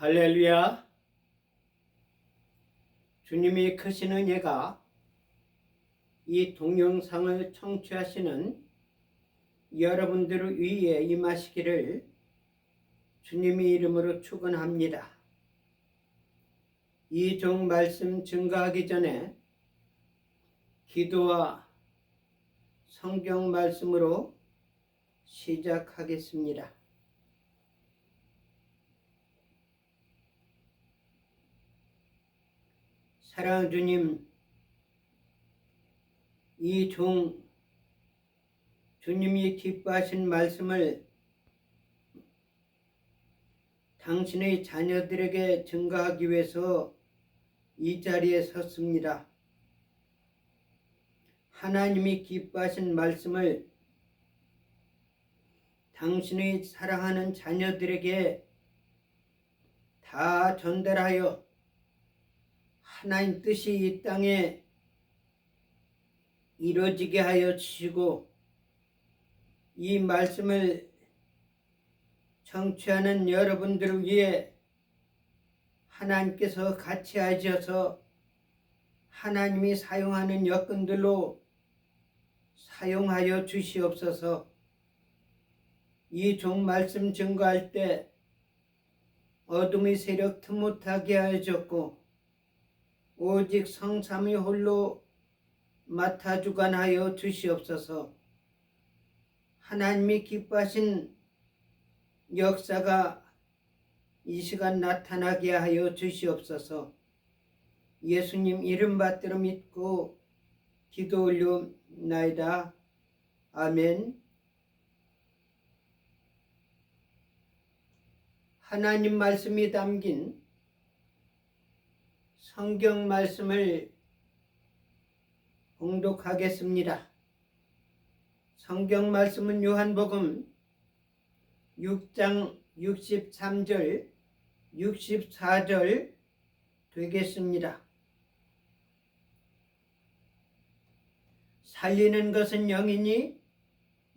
할렐루야. 주님이 크신 은혜가 이 동영상을 청취하시는 여러분들 위에 임하시기를 주님의 이름으로 축원합니다. 이 종 말씀 증거하기 전에 기도와 성경 말씀으로 시작하겠습니다. 사랑하는 주님, 이 종 주님이 기뻐하신 말씀을 당신의 자녀들에게 증거하기 위해서 이 자리에 섰습니다. 하나님이 기뻐하신 말씀을 당신의 사랑하는 자녀들에게 다 전달하여 하나님 뜻이 이 땅에 이루어지게 하여 주시고, 이 말씀을 청취하는 여러분들을 위해 하나님께서 같이 하셔서 하나님이 사용하는 여건들로 사용하여 주시옵소서. 이 종 말씀 증거할 때 어둠의 세력 틈못하게 하여 주었고, 오직 성삼위 홀로 맡아 주관하여 주시옵소서. 하나님이 기뻐하신 역사가 이 시간 나타나게 하여 주시옵소서. 예수님 이름 받들어 믿고 기도 올려옵나이다. 아멘. 하나님 말씀이 담긴 성경 말씀을 봉독하겠습니다. 성경 말씀은 요한복음 6장 63절, 64절 되겠습니다. 살리는 것은 영이니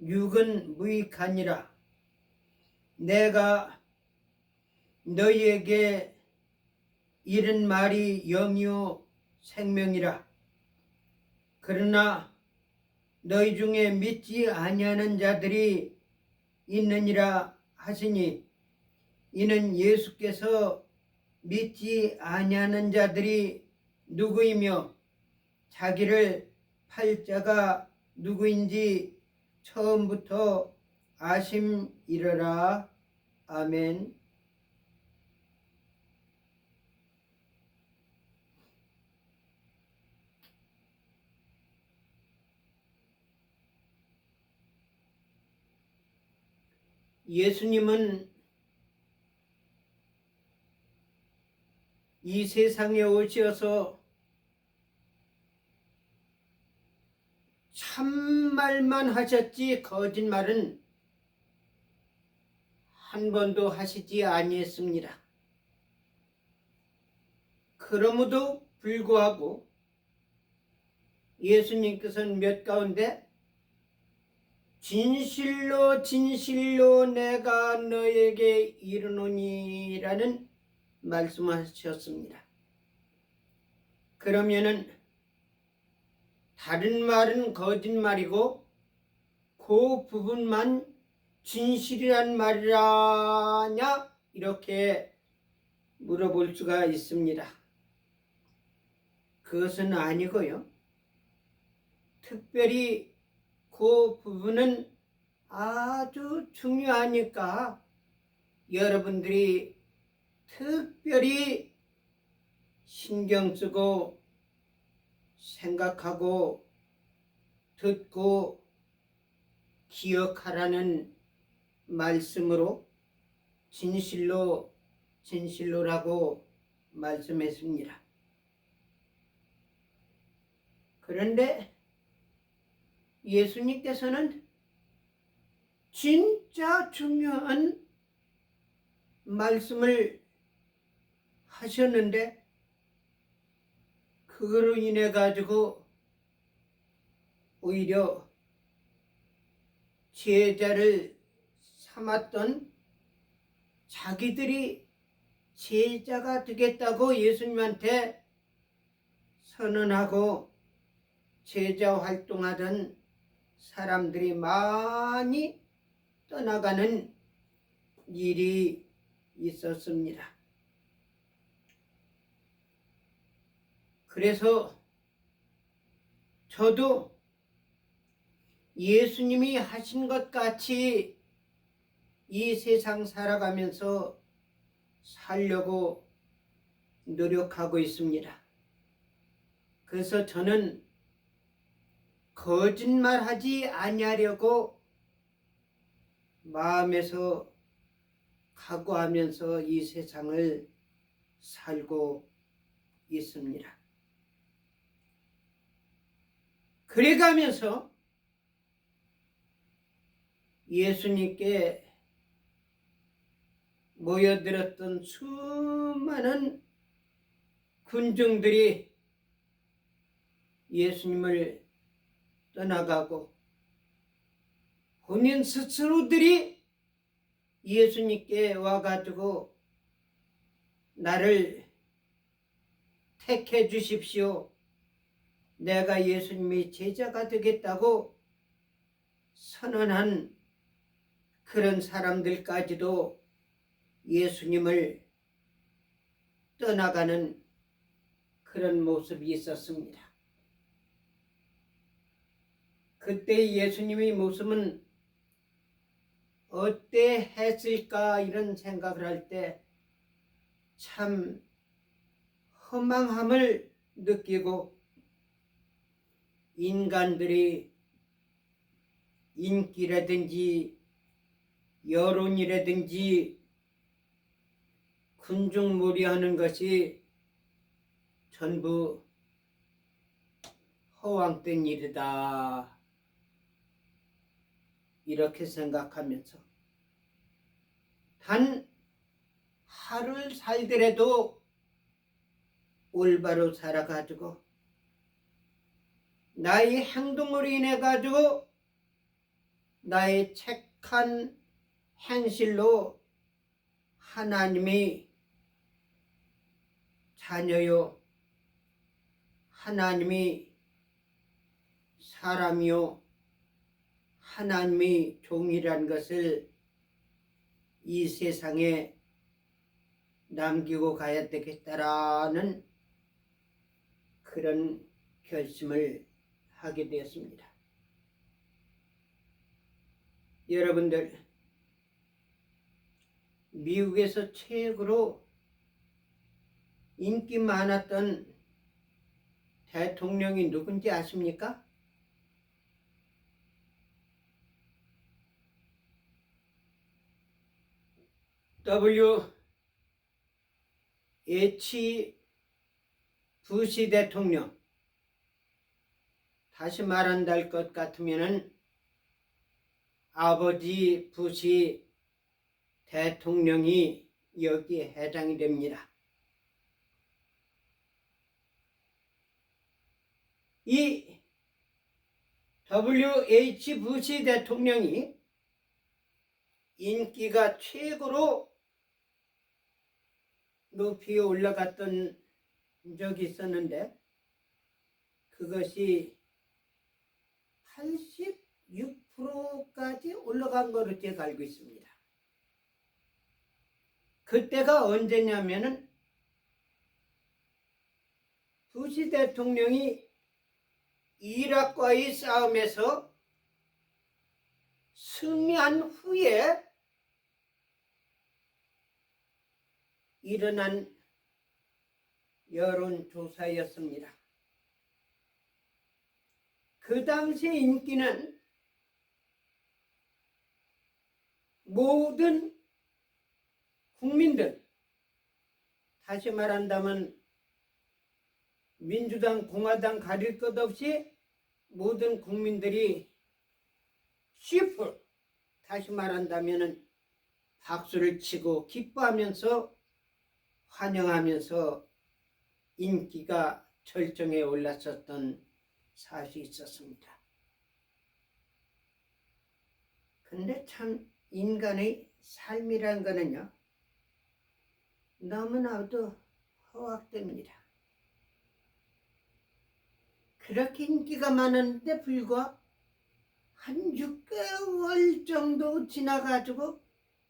육은 무익하니라. 내가 너희에게 이른 말이 영이요 생명이라. 그러나 너희 중에 믿지 아니하는 자들이 있느니라 하시니, 이는 예수께서 믿지 아니하는 자들이 누구이며 자기를 팔 자가 누구인지 처음부터 아심이러라. 아멘. 예수님은 이 세상에 오셔서 참말만 하셨지 거짓말은 한 번도 하시지 아니했습니다. 그러므로 불구하고 예수님께서는 몇 가운데 진실로 진실로 내가 너에게 이르노니라는 말씀하셨습니다. 그러면은 다른 말은 거짓말이고 그 부분만 진실이란 말이라냐? 이렇게 물어볼 수가 있습니다. 그것은 아니고요. 특별히 그 부분은 아주 중요하니까 여러분들이 특별히 신경 쓰고 생각하고 듣고 기억하라는 말씀으로 진실로 진실로라고 말씀했습니다. 그런데 예수님께서는 진짜 중요한 말씀을 하셨는데, 그거로 인해 가지고 오히려 제자를 삼았던 자기들이 제자가 되겠다고 예수님한테 선언하고 제자 활동하던 사람들이 많이 떠나가는 일이 있었습니다. 그래서 저도 예수님이 하신 것 같이 이 세상 살아가면서 살려고 노력하고 있습니다. 그래서 저는 거짓말하지 아니하려고 마음에서 각오하면서 이 세상을 살고 있습니다. 그래가면서 예수님께 모여들었던 수많은 군중들이 예수님을 떠나가고 본인 스스로들이 예수님께 와가지고 나를 택해 주십시오. 내가 예수님의 제자가 되겠다고 선언한 그런 사람들까지도 예수님을 떠나가는 그런 모습이 있었습니다. 그때 예수님의 모습은 어때했을까 이런 생각을 할 때 참 허망함을 느끼고 인간들이 인기라든지 여론이라든지 군중몰이하는 것이 전부 허황된 일이다. 이렇게 생각하면서 단 하루를 살더라도 올바로 살아가지고 나의 행동으로 인해 가지고 나의 착한 행실로 하나님이 자녀요, 하나님이 사람이요, 하나님의 종이라는 것을 이 세상에 남기고 가야 되겠다라는 그런 결심을 하게 되었습니다. 여러분들, 미국에서 최고로 인기 많았던 대통령이 누군지 아십니까? H. 부시 대통령. 다시 말한다 할 것 같으면은 아버지 부시 대통령이 여기에 해당이 됩니다. 이 W.H. 부시 대통령이 인기가 최고로 높이 올라갔던 적이 있었는데 그것이 86%까지 올라간 것으로 제가 알고 있습니다. 그때가 언제냐면은 부시 대통령이 이락과의 싸움에서 승리한 후에 일어난 여론조사였습니다. 그 당시의 인기는 모든 국민들, 다시 말한다면 민주당, 공화당 가릴 것 없이 모든 국민들이 쉬프, 다시 말한다면 박수를 치고 기뻐하면서 환영하면서 인기가 절정에 올랐었던 사실이 있었습니다. 근데 참 인간의 삶이란 거는요, 너무나도 허황됩니다. 그렇게 인기가 많았는데 불과 한 6개월 정도 지나가지고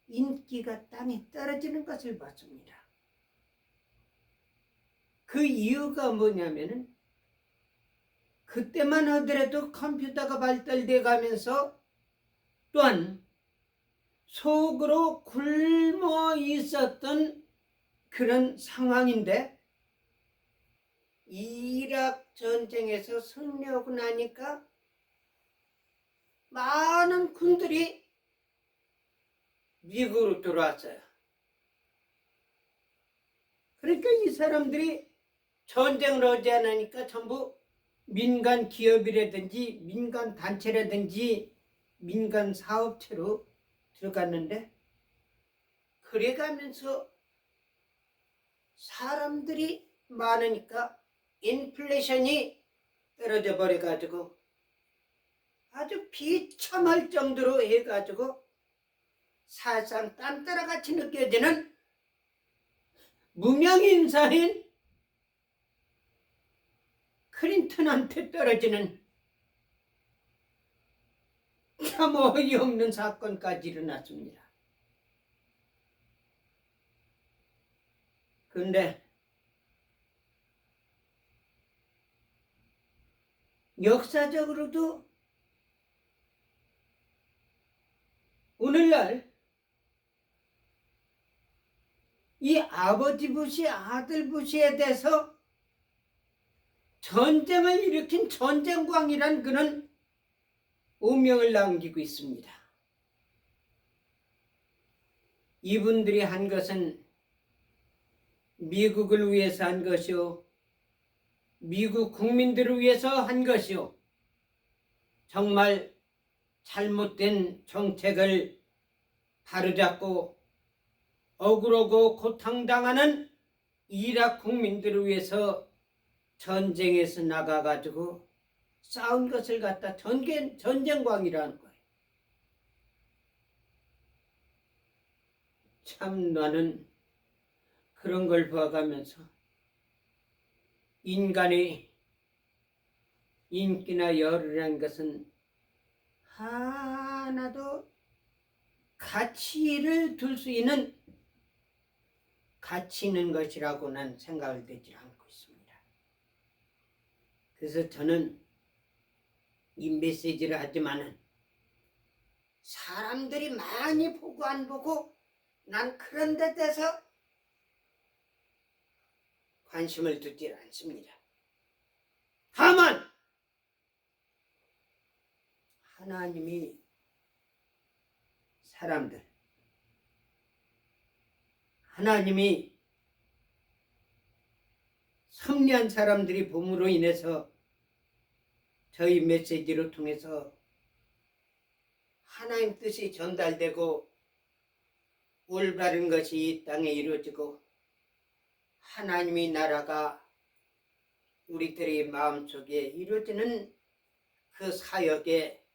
인기가 땅에 떨어지는 것을 봤습니다. 그 이유가 뭐냐면은 그때만 하더라도 컴퓨터가 발달돼 가면서 또한 속으로 굶어 있었던 그런 상황인데 이락 전쟁에서 승리하고 나니까 많은 군들이 미국으로 들어왔어요. 그러니까 이 사람들이 전쟁을 하지 않으니까 전부 민간 기업이라든지 민간 단체라든지 민간 사업체로 들어갔는데 그래가면서 사람들이 많으니까 인플레이션이 떨어져 버려가지고 아주 비참할 정도로 해가지고 사실상 딴따라같이 느껴지는 무명인사인 클린턴한테 떨어지는 참 어이없는 사건까지 일어났습니다. 그런데 역사적으로도 오늘날 이 아버지 부시, 아들 부시에 대해서 전쟁을 일으킨 전쟁광이란 그런 오명을 남기고 있습니다. 이분들이 한 것은 미국을 위해서 한 것이요, 미국 국민들을 위해서 한 것이요, 정말 잘못된 정책을 바로잡고 억울하고 고통당하는 이락 국민들을 위해서 전쟁에서 나가가지고 싸운 것을 갖다 전쟁광이라는 거예요. 참 나는 그런 걸 봐가면서 인간의 인기나 열이라는 것은 하나도 가치를 둘 수 있는 가치 있는 것이라고 난 생각을 되지 않고 있습니다. 그래서 저는 이 메시지를 하지만은 사람들이 많이 보고 안 보고 난 그런 데 대해서 관심을 두지 않습니다. 다만 하나님이 사람들, 하나님이 섭리한 사람들이 봄으로 인해서 저희 메시지를 통해서 하나님 뜻이 전달되고 올바른 것이 이 땅에 이루어지고 하나님의 나라가 우리들의 마음속에 이루어지는 그 사역의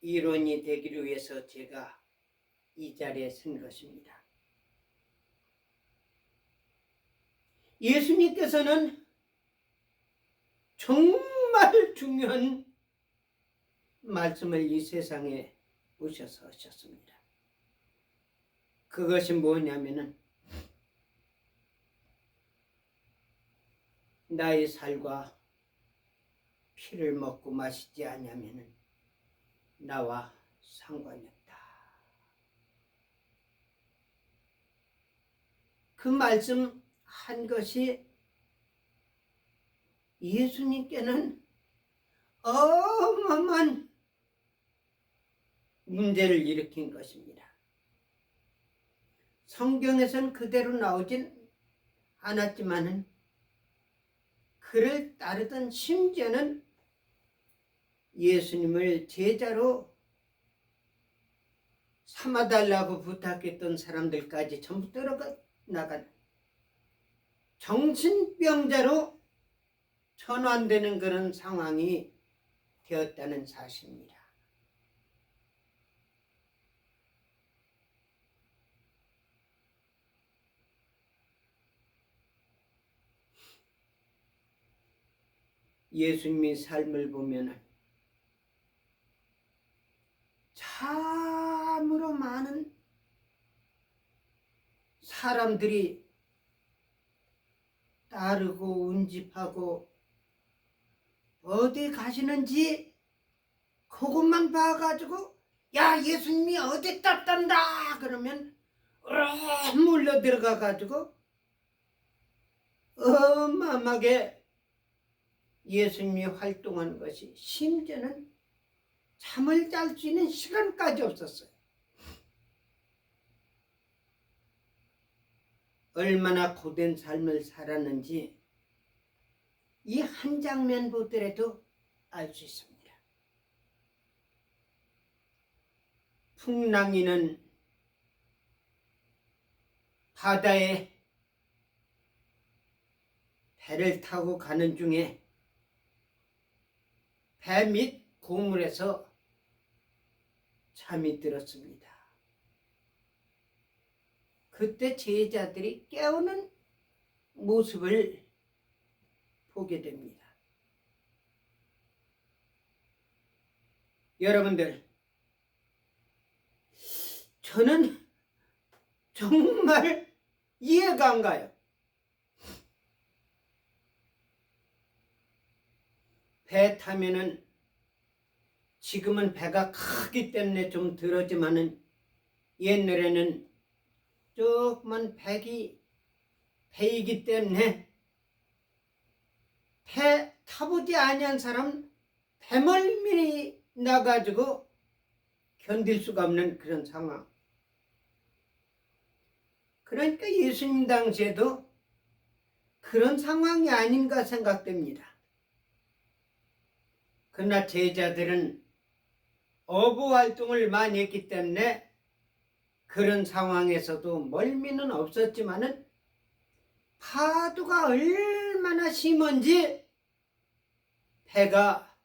일원이 되기를 위해서 제가 이 자리에 선 것입니다. 예수님께서는 정말 중요한 말씀을 이 세상에 오셔서 하셨습니다. 그것이 뭐냐면은 나의 살과 피를 먹고 마시지 않으면은 나와 상관이 없다. 그 말씀 한 것이 예수님께는 어마어마한 문제를 일으킨 것입니다. 성경에선 그대로 나오진 않았지만은 그를 따르던 심지어는 예수님을 제자로 삼아달라고 부탁했던 사람들까지 전부 떨어가 나간 정신병자로 전환되는 그런 상황이 되었다는 사실입니다. 예수님의 삶을 보면 참으로 많은 사람들이 따르고 운집하고 어디 가시는지 그것만 봐가지고 야 예수님이 어디 땄단다 그러면 몰려 들어가가지고 어마어마하게 예수님이 활동하는 것이 심지어는 잠을 잘 수 있는 시간까지 없었어요. 얼마나 고된 삶을 살았는지 이 한 장면 보더라도 알 수 있습니다. 풍랑이는 바다에 배를 타고 가는 중에 배 밑 고물에서 잠이 들었습니다. 그때 제자들이 깨우는 모습을 보게 됩니다. 여러분들, 저는 정말 이해가 안 가요. 배 타면은 지금은 배가 크기 때문에 좀 덜하지만은 옛날에는 조그만 배이기 때문에 배 타보지 아니한 사람 배멀미 나가지고 견딜 수가 없는 그런 상황. 그러니까 예수님 당시에도 그런 상황이 아닌가 생각됩니다. 그러나 제자들은 어부 활동을 많이 했기 때문에 그런 상황에서도 멀미는 없었지만은 파도가 얼마나 심한지 배가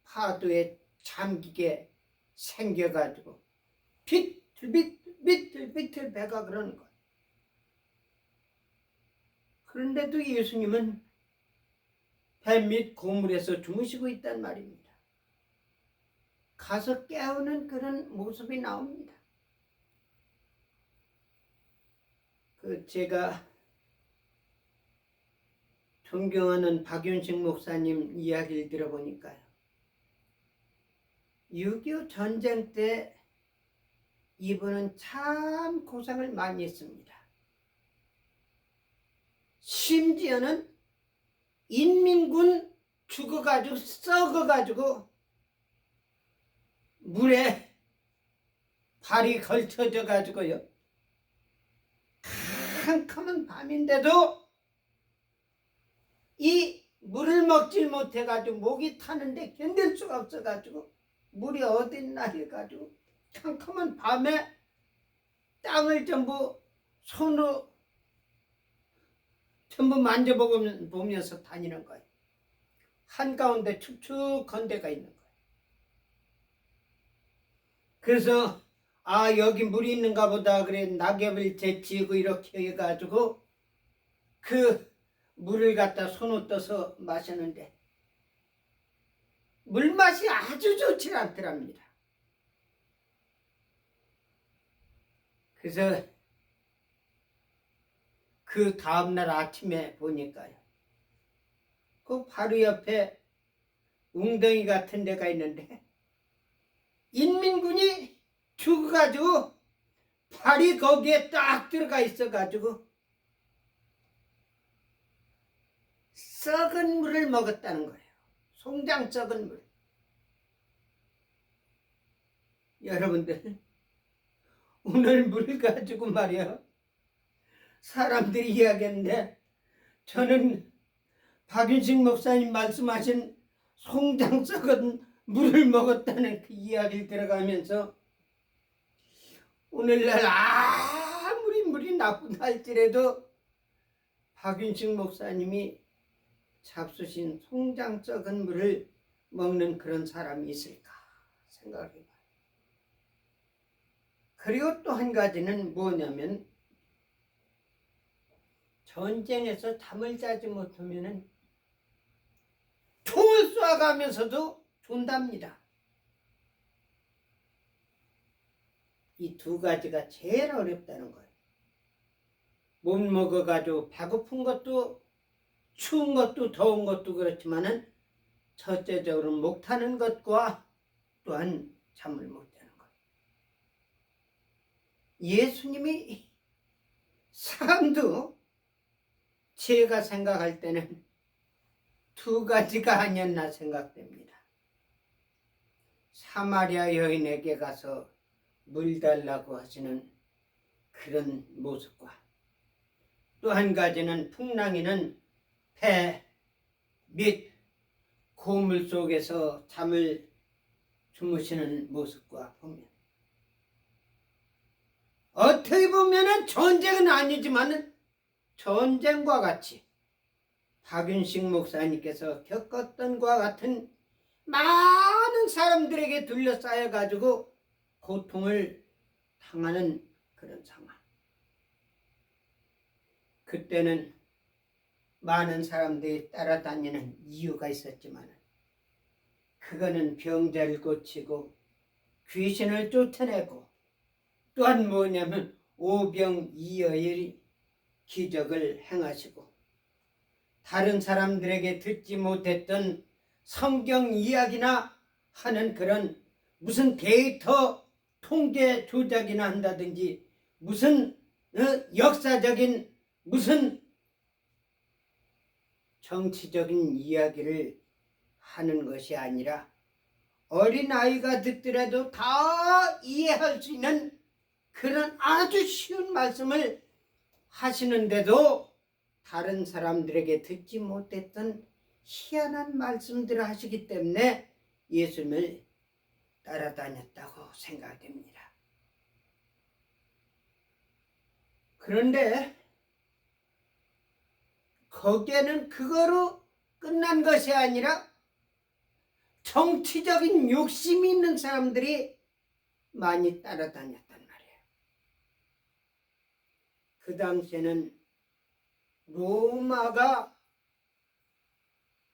파도에 잠기게 생겨가지고 비틀비틀 배가 그러는 거예요. 그런데도 예수님은 배 밑 고물에서 주무시고 있단 말입니다. 가서 깨우는 그런 모습이 나옵니다. 제가 존경하는 박윤식 목사님 이야기를 들어보니까요. 6.25 전쟁 때 이분은 참 고생을 많이 했습니다. 심지어는 인민군 죽어가지고 썩어가지고 물에 발이 걸쳐져 가지고요. 캄캄한 밤인데도 이 물을 먹질 못해가지고 목이 타는데 견딜 수가 없어가지고 물이 어딨나 해가지고 캄캄한 밤에 땅을 전부 손으로 전부 만져보면서 다니는 거예요. 한가운데 축축한 데가 있는 거예요. 그래서 여기 물이 있는가 보다 그래 낙엽을 제치고 이렇게 해가지고 그 물을 갖다 손으로 떠서 마셨는데 물맛이 아주 좋지 않더랍니다. 그래서 그 다음날 아침에 보니까요. 그 바로 옆에 웅덩이 같은 데가 있는데 인민군이 죽어가지고 발이 거기에 딱 들어가 있어가지고 썩은 물을 먹었다는 거예요. 송장 썩은 물. 여러분들 오늘 물 가지고 말이야 사람들이 이야기했는데 저는 박윤식 목사님 말씀하신 송장 썩은 물을 먹었다는 그 이야기를 들어가면서 오늘날 아무리 물이 나쁘다 할지라도 박윤식 목사님이 잡수신 송장 썩은 물을 먹는 그런 사람이 있을까 생각을 해봐요. 그리고 또 한 가지는 뭐냐면 전쟁에서 잠을 자지 못하면은 총을 쏴가면서도 준답니다. 이 두 가지가 제일 어렵다는 거예요. 못 먹어가지고 배고픈 것도 추운 것도 더운 것도 그렇지만은 첫째적으로 목 타는 것과 또한 잠을 못 자는 것. 예수님이 사람도 제가 생각할 때는 두 가지가 아니었나 생각됩니다. 사마리아 여인에게 가서 물 달라고 하시는 그런 모습과 또 한 가지는 풍랑이는 배 및 고물 속에서 잠을 주무시는 모습과 보면 어떻게 보면 전쟁은 아니지만 전쟁과 같이 박윤식 목사님께서 겪었던 것과 같은 많은 사람들에게 둘러싸여 가지고 고통을 당하는 그런 상황. 그때는 많은 사람들이 따라다니는 이유가 있었지만 그거는 병자를 고치고 귀신을 쫓아내고 또한 뭐냐면 오병이어의 기적을 행하시고 다른 사람들에게 듣지 못했던 성경 이야기나 하는 그런 무슨 데이터 통계 조작이나 한다든지 무슨 역사적인 무슨 정치적인 이야기를 하는 것이 아니라 어린아이가 듣더라도 다 이해할 수 있는 그런 아주 쉬운 말씀을 하시는데도 다른 사람들에게 듣지 못했던 희한한 말씀들을 하시기 때문에 예수님을 따라다녔다고 생각됩니다. 그런데 거기에는 그거로 끝난 것이 아니라 정치적인 욕심이 있는 사람들이 많이 따라다녔단 말이에요. 그 당시에는 로마가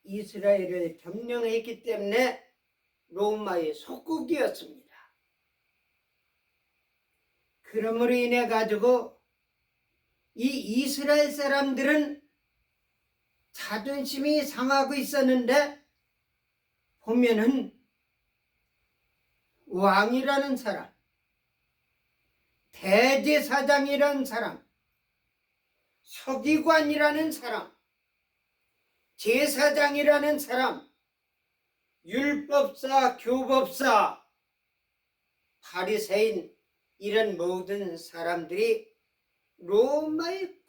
이스라엘을 점령했기 때문에 로마의 속국이었습니다. 그러므로 인해 가지고 이 이스라엘 사람들은 자존심이 상하고 있었는데 보면은 왕이라는 사람, 대제사장이라는 사람, 서기관이라는 사람, 제사장이라는 사람, 율법사, 교법사, 바리새인 이런 모든 사람들이 로마의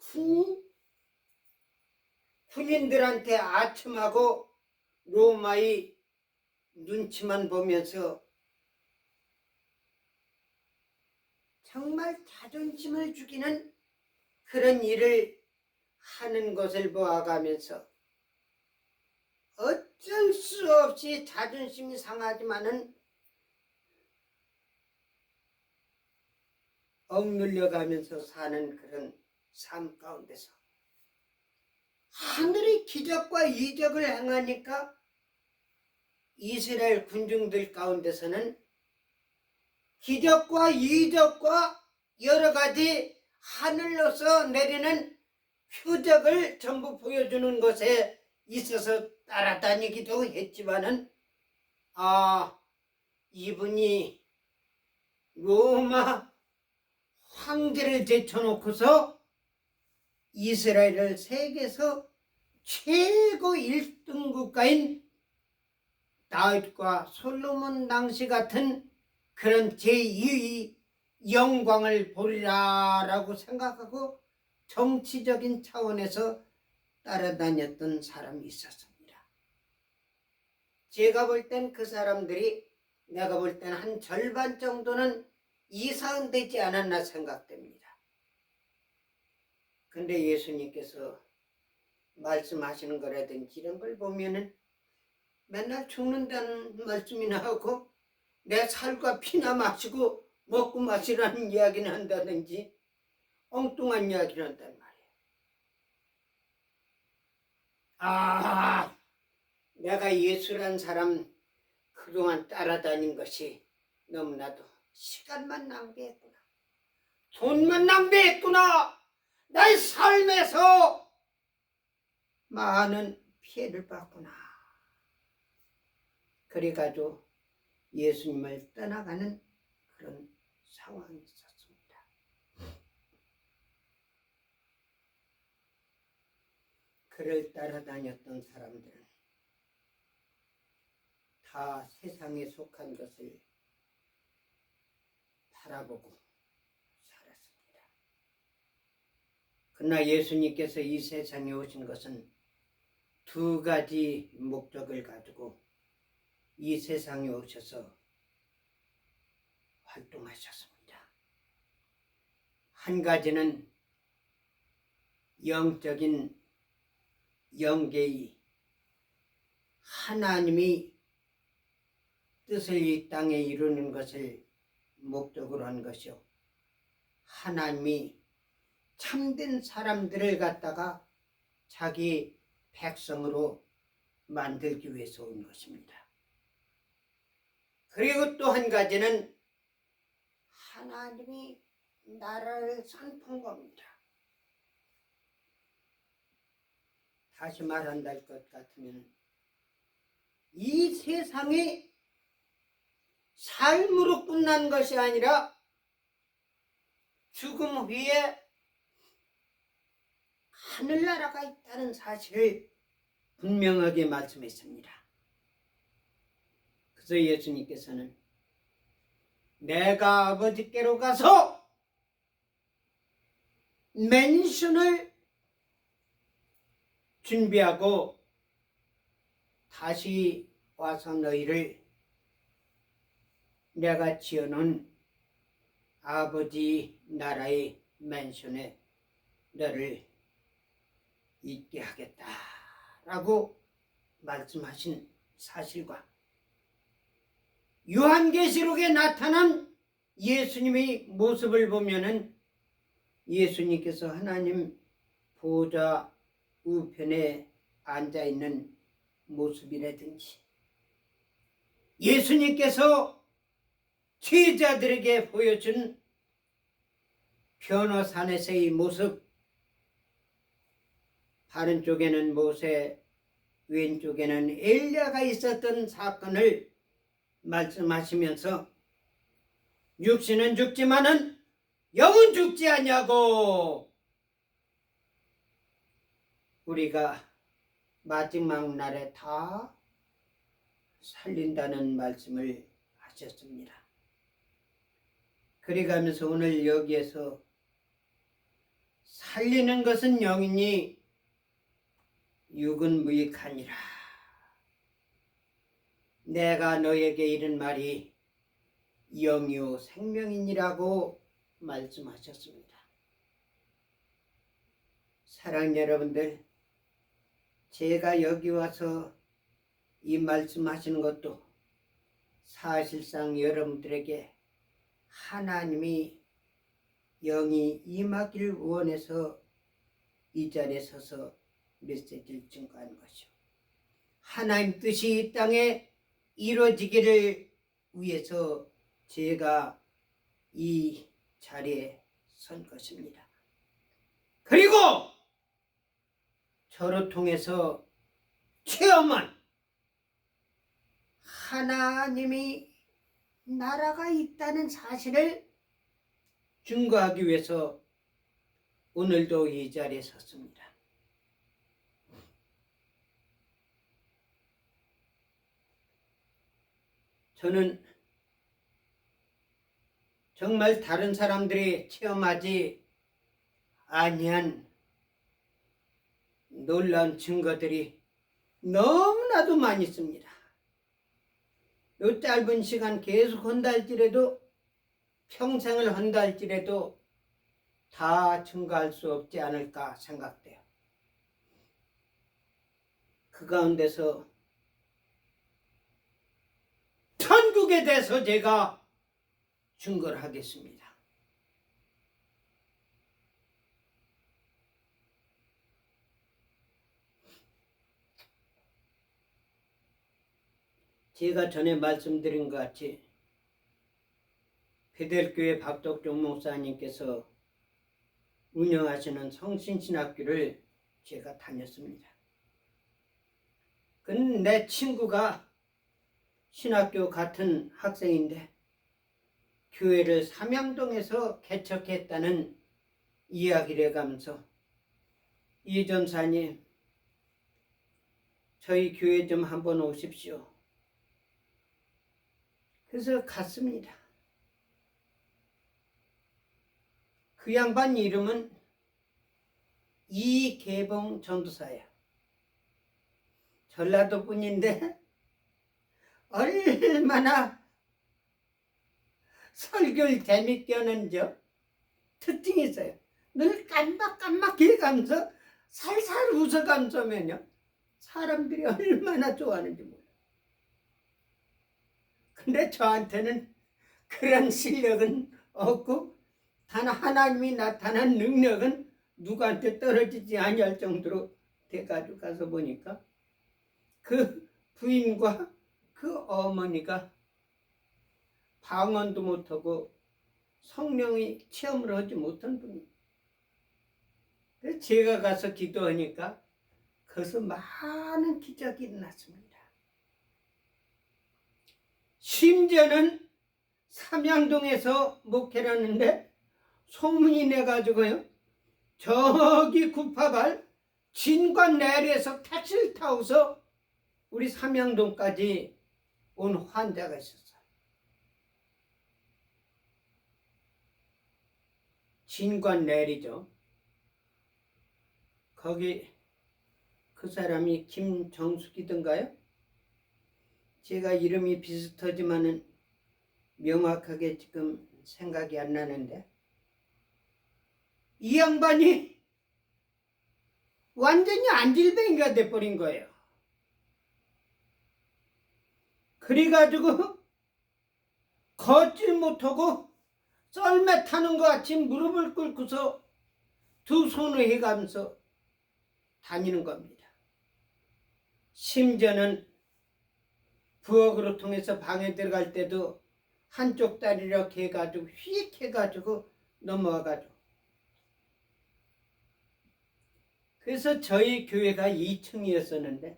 군인들한테 아첨하고 로마의 눈치만 보면서 정말 자존심을 죽이는 그런 일을 하는 것을 보아가면서 어쩔 수 없이 자존심이 상하지만은 억눌려가면서 사는 그런 삶 가운데서 하늘이 기적과 이적을 행하니까 이스라엘 군중들 가운데서는 기적과 이적과 여러 가지 하늘로서 내리는 표적을 전부 보여주는 것에 있어서 따라다니기도 했지만은 이분이 로마 황제를 제쳐놓고서 이스라엘을 세계에서 최고 1등 국가인 다윗과 솔로몬 당시 같은 그런 제2의 영광을 보리라라고 생각하고 정치적인 차원에서 따라다녔던 사람이 있었습니다. 제가 볼 땐 그 사람들이 내가 볼 땐 한 절반 정도는 이상되지 않았나 생각됩니다. 근데 예수님께서 말씀하시는 거라든지 이런 걸 보면은 맨날 죽는다는 말씀이나 하고 내 살과 피나 마시고 먹고 마시라는 이야기는 한다든지 엉뚱한 이야기를 한단 말이에요. 내가 예수란 사람 그동안 따라다닌 것이 너무나도 시간만 낭비했구나. 돈만 낭비했구나. 나의 삶에서 많은 피해를 봤구나. 그래가지고 예수님을 떠나가는 그런 상황이 있었습니다. 그를 따라다녔던 사람들은 다 세상에 속한 것을 바라보고 살았습니다. 그러나 예수님께서 이 세상에 오신 것은 두 가지 목적을 가지고 이 세상에 오셔서 활동하셨습니다. 한 가지는 영적인 영계의 하나님이 뜻을 이 땅에 이루는 것을 목적으로 한 것이요. 하나님이 참된 사람들을 갖다가 자기 백성으로 만들기 위해서 온 것입니다. 그리고 또 한 가지는 하나님이 나라를 선포한 겁니다. 다시 말한다 할 것 같으면 이 세상이 삶으로 끝난 것이 아니라 죽음 후에 하늘나라가 있다는 사실을 분명하게 말씀했습니다. 그래서 예수님께서는 내가 아버지께로 가서 맨션을 준비하고 다시 와서 너희를 내가 지어놓은 아버지 나라의 맨션에 너를 있게 하겠다라고 말씀하신 사실과 요한계시록에 나타난 예수님의 모습을 보면은 예수님께서 하나님 보좌 우편에 앉아있는 모습이라든지 예수님께서 제자들에게 보여준 변호산에서의 모습, 바른쪽에는 모세, 왼쪽에는 엘리야가 있었던 사건을 말씀하시면서 육신은 죽지만은 영은 죽지 않냐고 우리가 마지막 날에 다 살린다는 말씀을 하셨습니다. 그래가면서 오늘 여기에서 살리는 것은 영이니 육은 무익하니라. 내가 너에게 이른 말이 영이요 생명이니라고 말씀하셨습니다. 사랑하는 여러분들, 제가 여기 와서 이 말씀하시는 것도 사실상 여러분들에게 하나님이 영이 임하기를 원해서 이 자리에 서서 메시지를 증거하는 것이요. 하나님 뜻이 이 땅에 이루어지기를 위해서 제가 이 자리에 선 것입니다. 그리고 저를 통해서 체험한 하나님이 나라가 있다는 사실을 증거하기 위해서 오늘도 이 자리에 섰습니다. 저는 정말 다른 사람들이 체험하지 아니한 놀라운 증거들이 너무나도 많이 있습니다. 이 짧은 시간 계속 한다 할지라도 평생을 한다 할지라도 다 증거할 수 없지 않을까 생각돼요. 그 가운데서 천국에 대해서 제가 증거를 하겠습니다. 제가 전에 말씀드린 것 같이 베델교회 박덕종 목사님께서 운영하시는 성신신학교를 제가 다녔습니다. 근데 내 친구가 신학교 같은 학생인데 교회를 삼양동에서 개척했다는 이야기를 해가면서 이 전사님 저희 교회 좀 한번 오십시오. 그래서 갔습니다. 그 양반 이름은 이계봉 전도사예요. 전라도 분인데 얼마나 설교를 재밌게 하는지요. 특징이 있어요. 늘 깜박깜박 해가면서 살살 웃어가면서면요 사람들이 얼마나 좋아하는지 몰라요. 근데 저한테는 그런 실력은 없고 단 하나님이 나타난 능력은 누구한테 떨어지지 아니할 정도로 돼가지고 가서 보니까 그 부인과 그 어머니가 방언도 못하고 성령의 체험을 하지 못한 분이에요. 그래서 제가 가서 기도하니까 거기서 많은 기적이 일어났습니다. 심지어는 삼양동에서 목회를 하는데 소문이 내가지고요 저기 구파발 진관 내리에서 택시를 타고서 우리 삼양동까지 온 환자가 있었어요. 진관 내리죠. 거기 그 사람이 김정숙이던가요? 제가 이름이 비슷하지만은 명확하게 지금 생각이 안 나는데 이 양반이 완전히 안질뱅이가 돼버린 거예요. 그래가지고 걷질 못하고 썰매 타는 것 같이 무릎을 꿇고서 두 손을 해가면서 다니는 겁니다. 심지어는 부엌으로 통해서 방에 들어갈 때도 한쪽 다리 이렇게 해가지고 휙 해가지고 넘어와가지고 그래서 저희 교회가 2층이었었는데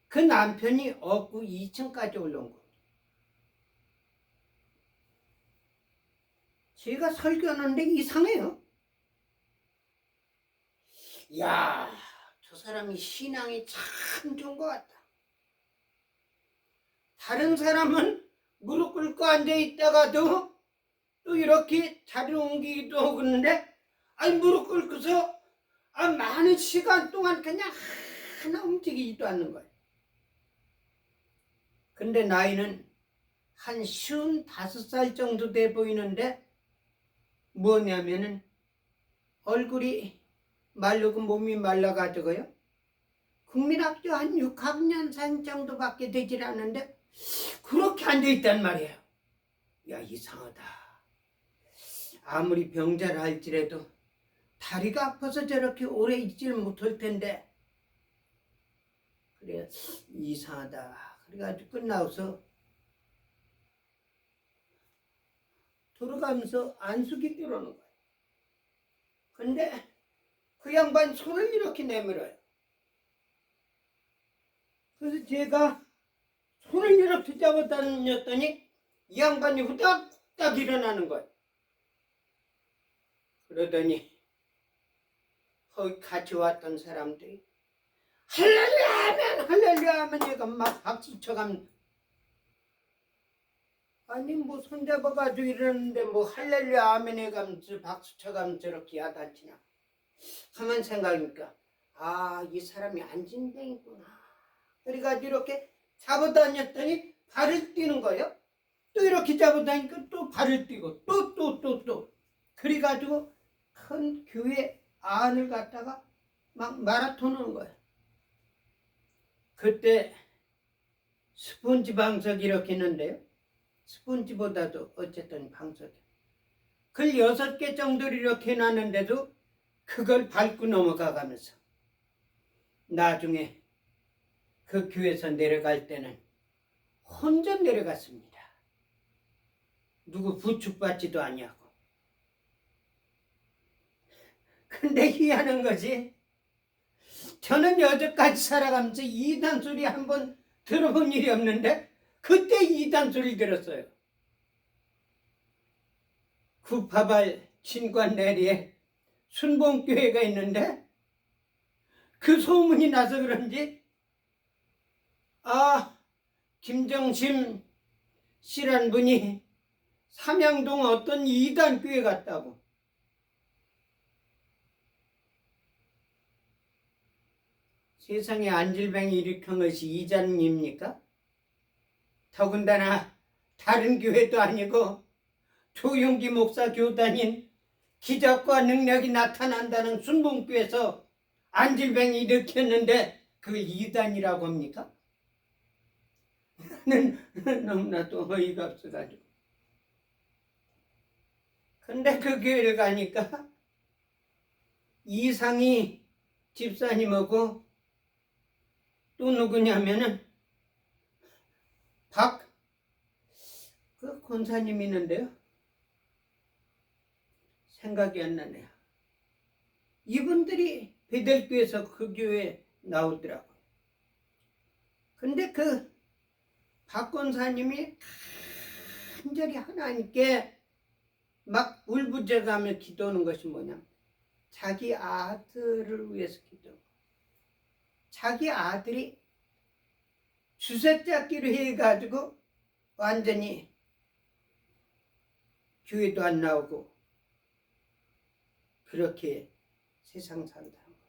그 남편이 얻고 2층까지 올라온 거예요. 제가 설교하는데 이상해요. 야, 저 사람이 신앙이 참 좋은 것 같다. 다른 사람은 무릎 꿇고 앉아있다가도 또 이렇게 자리를 옮기기도 하고 그러는데 아니 무릎 꿇고서 많은 시간 동안 그냥 하나 움직이지도 않는 거예요. 근데 나이는 한 55살 정도 돼 보이는데 뭐냐면은 얼굴이 마르고 몸이 말라가지고요. 국민학교 한 6학년생 정도밖에 되질 않는데 그렇게 앉아있단 말이에요. 야, 이상하다. 아무리 병자를 할지라도 다리가 아파서 저렇게 오래 있지를 못할 텐데 그래 이상하다. 그래가지고 끝나고서 돌아가면서 안수기 들어오는 거예요. 근데 그 양반 손을 이렇게 내밀어요. 그래서 제가 손을 이렇게 잡아다녔더니 이 양반이 후닥닥 일어나는 거예요. 그러더니 거기 같이 왔던 사람들이 할렐루야 하면 할렐루야 하면 얘가 막 박수 쳐가면 아니 뭐 손잡아가지고 이러는데 뭐 할렐루야 아멘 해가면서 박수 쳐가면서 저렇게 야단치냐. 가만 생각하니까 이 사람이 안진뱅이구나. 그래가지고 이렇게 잡아다녔더니 발을 뛰는 거예요. 또 이렇게 잡아다니까 또 발을 뛰고 또 그래가지고 큰 교회 안을 갖다가 막 마라톤 하는 거예요. 그때 스폰지 방석이 이렇게 있는데요. 스폰지보다도 어쨌든 방석이 글 6개 정도를 이렇게 해놨는데도 그걸 밟고 넘어가가면서 나중에 그 교회에서 내려갈 때는 혼자 내려갔습니다. 누구 부축받지도 아니하고. 근데 희한한 것이 저는 여태까지 살아가면서 이단 소리 한번 들어본 일이 없는데 그때 이단 소리 들었어요. 구파발 진관 내리에 순봉교회가 있는데 그 소문이 나서 그런지 김정심 씨란 분이 삼양동 어떤 이단 교회 갔다고. 세상에 안질뱅이 일으킨 것이 이단입니까? 더군다나 다른 교회도 아니고 조용기 목사 교단인 기적과 능력이 나타난다는 순봉교에서 안질뱅이 일으켰는데 그걸 이단이라고 합니까? 나는 너무나도 어이가 없어가지고. 근데 그 교회를 가니까 이상희 집사님하고 또 누구냐면은 그 권사님 있는데요. 생각이 안 나네요. 이분들이 베델교에서 그 교회에 나오더라고요. 근데 그 박 권사님이 간절히 하나님께 막 울부짖어가며 기도하는 것이 뭐냐? 자기 아들을 위해서 기도하고 자기 아들이 주색 잡기로 해가지고 완전히 교회도 안 나오고 그렇게 세상 산다는 거.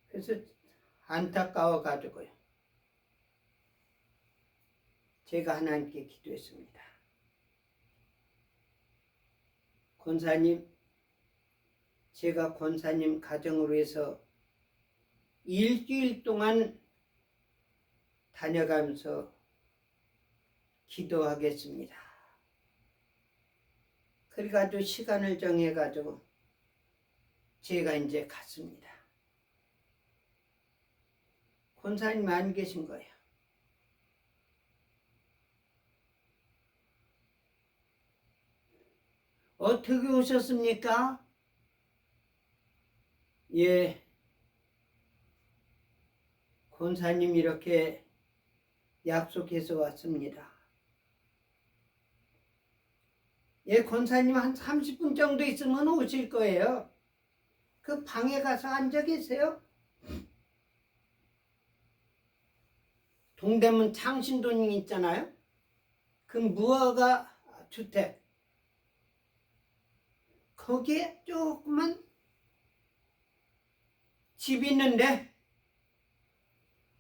그래서 안타까워 가지고요. 제가 하나님께 기도했습니다. 권사님, 제가 권사님 가정으로 해서 일주일 동안 다녀가면서 기도하겠습니다. 그래가지고 시간을 정해가지고 제가 이제 갔습니다. 권사님 안 계신 거예요. 어떻게 오셨습니까? 예, 권사님 이렇게 약속해서 왔습니다. 예, 권사님 한 30분 정도 있으면 오실 거예요. 그 방에 가서 앉아 계세요. 동대문 창신동 있잖아요. 그 무허가 주택. 거기에 조그만 집이 있는데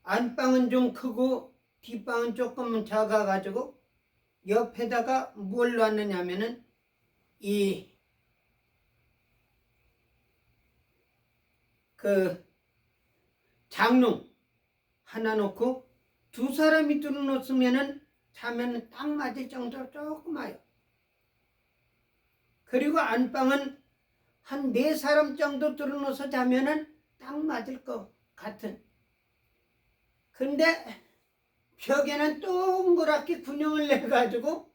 안방은 좀 크고 뒷방은 조금은 작아가지고 옆에다가 뭘 놨느냐면은 그 장롱 하나 놓고 두 사람이 들어놓으면은 자면은 딱 맞을 정도로 조그마요. 그리고 안방은 한 4사람 정도 들어놓아서 자면은 딱 맞을 것 같은. 근데 벽에는 동그랗게 군형을 내가지고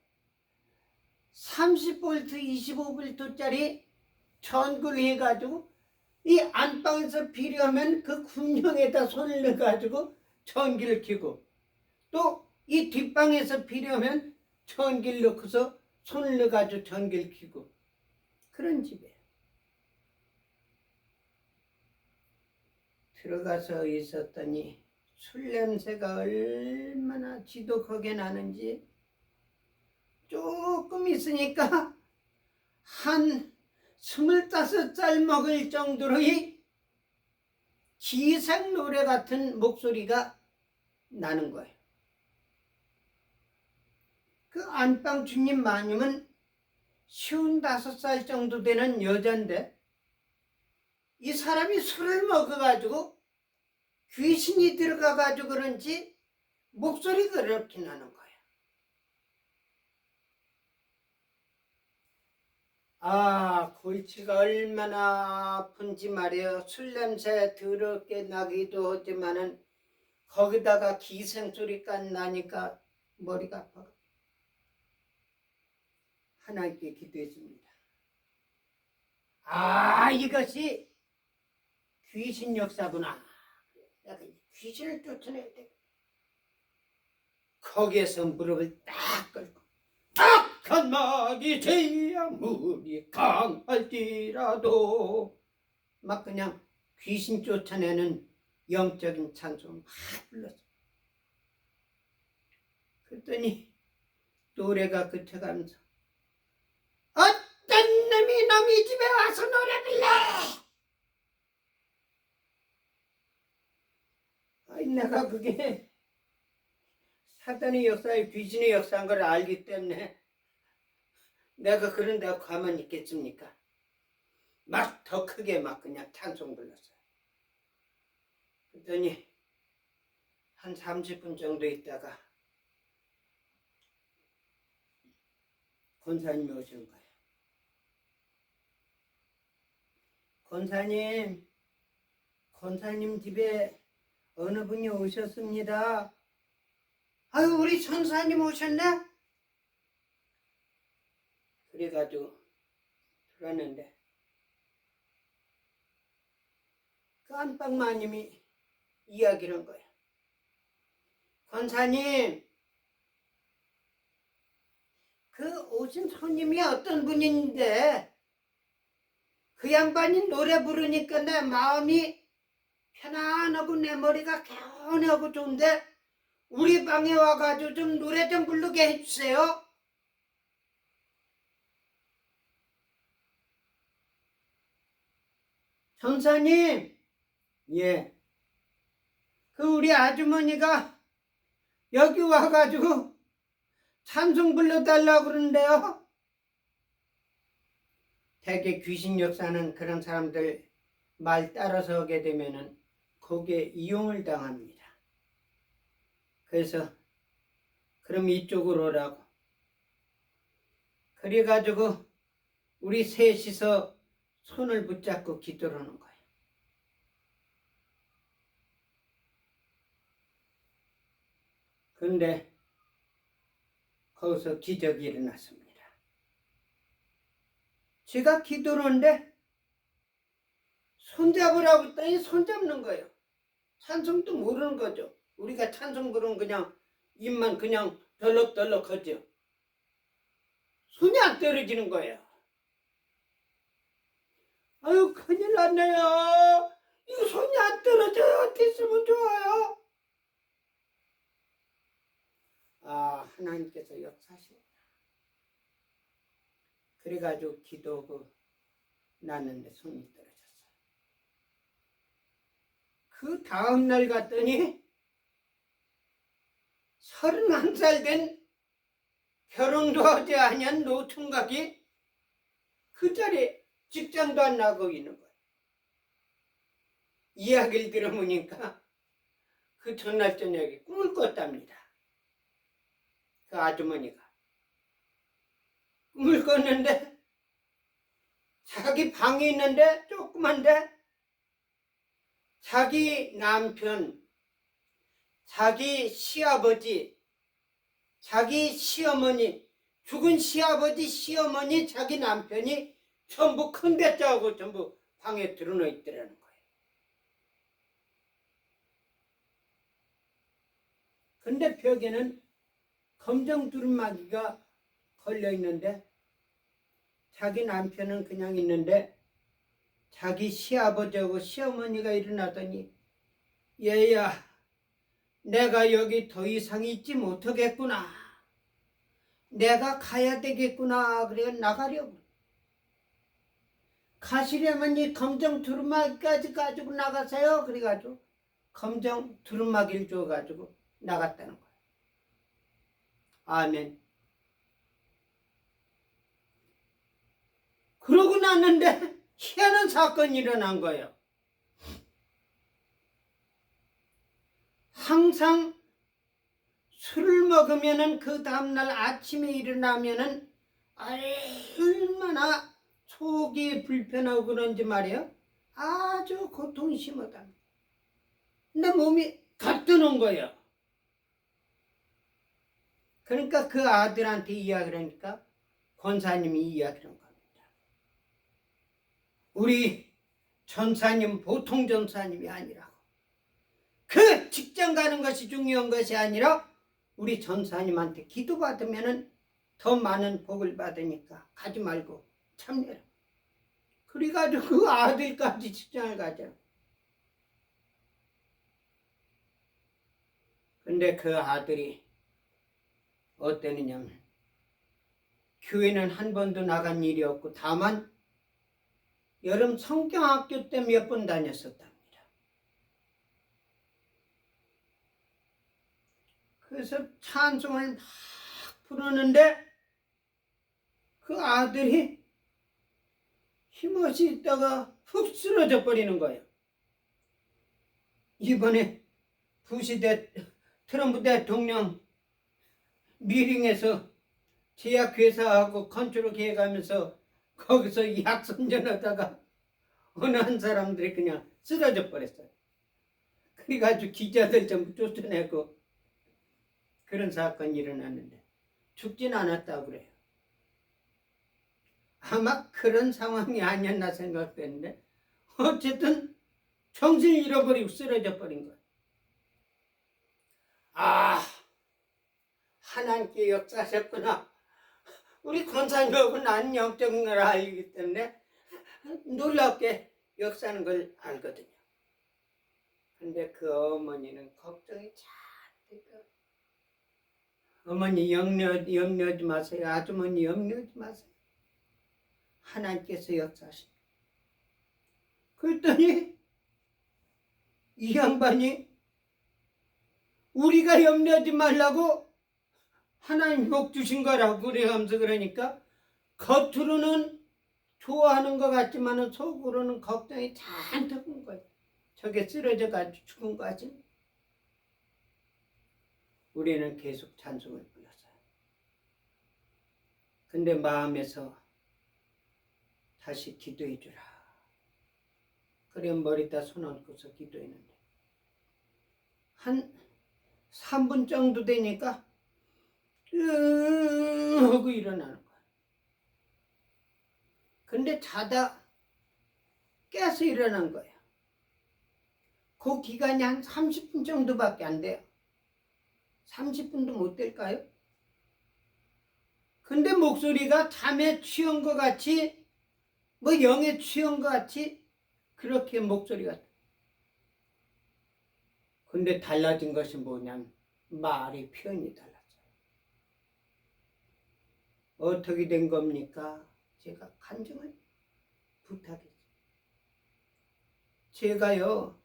30V, 25V짜리 전구를 해가지고 이 안방에서 필요하면 그 군형에다 손을 넣어가지고 전기를 켜고 또 이 뒷방에서 필요하면 전기를 넣고서 손을 넣어가지고 전기를 켜고 그런 집이에요. 들어가서 있었더니 술 냄새가 얼마나 지독하게 나는지 조금 있으니까 한 25살 먹을 정도로의 기생 노래 같은 목소리가 나는 거예요. 그 안방 주님 마님은 55살 정도 되는 여잔데 이 사람이 술을 먹어가지고 귀신이 들어가가지고 그런지 목소리가 그렇게 나는 거예요. 골치가 얼마나 아픈지 말이에요. 술 냄새 더럽게 나기도 하지만은 거기다가 기생소리까지 나니까 머리가 아파. 하나님께 기도했습니다. 이것이 귀신 역사구나. 내가 귀신을 쫓아내야 돼. 거기에서 무릎을 딱 꿇고 악한 마귀 제야 무리 강할지라도 막 그냥 귀신 쫓아내는 영적인 찬송을 막 불렀어. 그랬더니 노래가 그쳐가면서 어떤 놈이 남의 집에 와서 노래 불러. 내가 그게 사단의 역사에 귀신의 역사인 걸 알기 때문에 내가 그런 데 가만히 있겠습니까? 막 더 크게 막 그냥 찬송 불렀어요. 그랬더니 한 30분 정도 있다가 권사님이 오신 거예요. 권사님 집에 어느 분이 오셨습니다. 우리 천사님 오셨네? 그래가지고 들었는데 그 안방마님이 이야기를 한 거예요. 권사님, 그 오신 손님이 어떤 분인데 그 양반이 노래 부르니까 내 마음이 편안하고 내 머리가 개운하고 좋은데 우리 방에 와가지고 좀 노래 좀 부르게 해주세요. 전사님, 예. 그 우리 아주머니가 여기 와가지고 찬송 불러달라고 그러는데요. 대개 귀신 역사는 그런 사람들 말 따라서 하게 되면은 거기에 이용을 당합니다. 그래서 그럼 이쪽으로 오라고. 그래가지고 우리 셋이서 손을 붙잡고 기도를 하는 거예요. 그런데 거기서 기적이 일어났습니다. 제가 기도를 하는데 손잡으라고 했더니 손잡는 거예요. 찬송도 모르는 거죠. 우리가 찬송 부르면 그냥 입만 그냥 덜럭덜럭 하죠. 손이 안 떨어지는 거예요. 큰일 났네요. 이거 손이 안 떨어져요. 어떻게 쓰면 좋아요? 하나님께서 역사하시구나. 그래가지고 기도하고 났는데 손이 떨어졌어요. 그 다음날 갔더니 31살 된 결혼도 하지 아니한 노총각이 그 자리에 직장도 안 나고 있는 거예요. 이야기를 들어보니까 그 전날 저녁에 꿈을 꿨답니다. 그 아주머니가 꿈을 꿨는데 자기 방이 있는데 조그만데 자기 남편, 자기 시아버지, 자기 시어머니, 죽은 시아버지, 시어머니, 자기 남편이 전부 큰 배짜하고 전부 방에 들어놓여 있더라는 거예요. 근데 벽에는 검정 두루마기가 걸려 있는데 자기 남편은 그냥 있는데 자기 시아버지하고 시어머니가 일어나더니 얘야, 내가 여기 더 이상 있지 못하겠구나. 내가 가야 되겠구나. 그래 나가려고. 가시려면 이 검정 두루마기까지 가지고 나가세요. 그래가지고 검정 두루마기를 줘가지고 나갔다는 거예요. 아멘. 그러고 났는데 희한한 사건이 일어난 거예요. 항상 술을 먹으면은 그 다음날 아침에 일어나면은 얼마나 속이 불편하고 그런지 말이야 아주 고통이 심하다. 내 몸이 가뜨는 거예요. 그러니까 그 아들한테 이야기를 하니까 권사님이 이야기를 한 겁니다. 우리 전사님 보통 전사님이 아니라고. 그 직장 가는 것이 중요한 것이 아니라 우리 전사님한테 기도받으면 더 많은 복을 받으니까 가지 말고 참여라. 그래가지고 그 아들까지 직장을 가죠. 근데 그 아들이 어땠느냐면 교회는 한 번도 나간 일이 없고 다만 여름 성경학교 때 몇 번 다녔었답니다. 그래서 찬송을 막 부르는데 그 아들이 힘없이 있다가 훅 쓰러져 버리는 거예요. 이번에 부시 트럼프 대통령 미팅에서 제약회사하고 컨트롤 계획하면서 거기서 약 선전하다가 어느 한 사람들이 그냥 쓰러져 버렸어요. 그래가지고 기자들 전부 쫓아내고 그런 사건이 일어났는데 죽진 않았다고 그래요. 아마 그런 상황이 아니었나 생각되는데 어쨌든 정신을 잃어버리고 쓰러져 버린 거예요. 아, 하나님께 역사하셨구나. 우리 권사님하고 나는 영적인 걸 알기 때문에 놀랍게 역사하는 걸 알거든요. 근데 그 어머니는 걱정이 잔뜩. 어머니 염려하지 마세요. 아주머니 염려하지 마세요. 하나님께서 역사하십니다. 그랬더니 이 양반이 우리가 염려하지 말라고 하나님 복 주신 거라고 그래가면서 그러니까 겉으로는 좋아하는 것 같지만 속으로는 걱정이 잔뜩 한 거예요. 저게 쓰러져가지고 죽은 거지. 우리는 계속 찬송을 불렀어요. 근데 마음에서 다시 기도해 주라. 그래 머리다 손 얹고서 기도했는데 한 3분 정도 되니까 하고 일어나는 거야. 근데 자다 깨서 일어난 거야. 그 기간이 한 30분 정도밖에 안 돼요. 30분도 못 될까요? 근데 목소리가 잠에 취한 것 같이 뭐 영에 취한 것 같이 그렇게 목소리가. 근데 달라진 것이 뭐냐면 말이 표현이 달랐어요. 어떻게 된 겁니까? 제가 간증을 부탁했어요. 제가요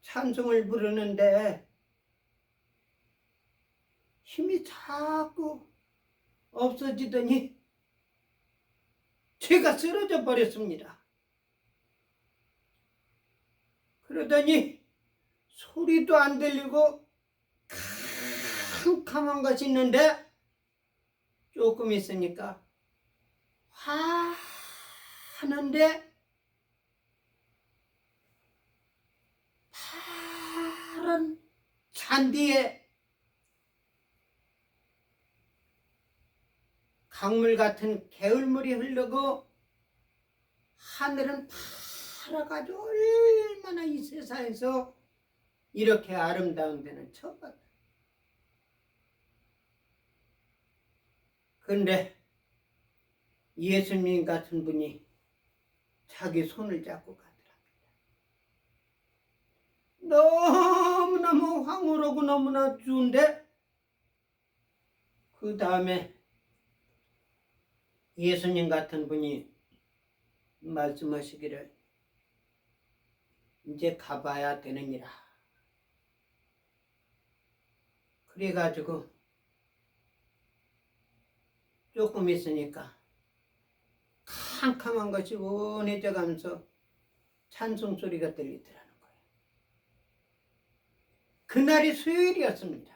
찬송을 부르는데 힘이 자꾸 없어지더니 제가 쓰러져 버렸습니다. 그러더니 소리도 안 들리고 캄캄한 것이 있는데 조금 있으니까 화하는데 파란 잔디에 강물 같은 개울물이 흐르고 하늘은 파라가지고 얼마나 이 세상에서 이렇게 아름다운 데는 처음 봤다. 그런데 예수님 같은 분이 자기 손을 잡고 가더랍니다. 너무너무 황홀하고 너무나 좋은데 그 다음에 예수님 같은 분이 말씀하시기를 이제 가봐야 되느니라. 그래가지고 조금 있으니까 캄캄한 것이 원해져 가면서 찬송 소리가 들리더라는 거예요. 그날이 수요일이었습니다.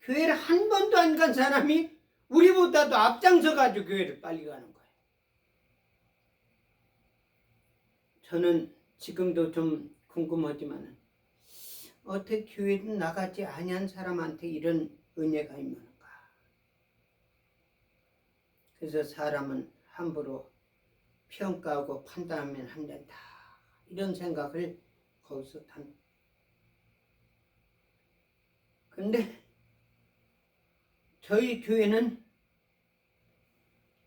교회를 한 번도 안 간 사람이 우리보다도 앞장서 가지고 교회를 빨리 가는 거예요. 저는 지금도 좀 궁금하지만 어떻게 교회는 나가지 아니한 사람한테 이런 은혜가 있는가. 그래서 사람은 함부로 평가하고 판단하면 안 된다. 이런 생각을 거기서 한. 근데 저희 교회는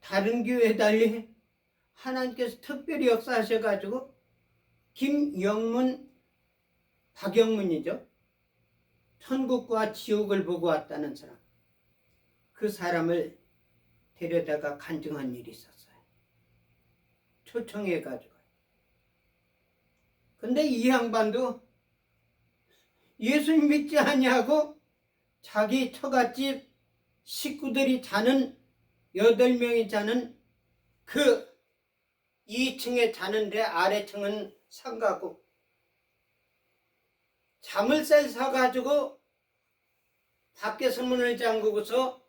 다른 교회에 달리 하나님께서 특별히 역사하셔가지고 김영문, 박영문이죠. 천국과 지옥을 보고 왔다는 사람. 그 사람을 데려다가 간증한 일이 있었어요. 초청해가지고. 근데 이 양반도 예수님 믿지 아니하고 자기 처갓집 식구들이 자는 8명이 자는 그 2층에 자는데 아래층은 상가고 자물쇠 사가지고 밖에서 문을 잠그고서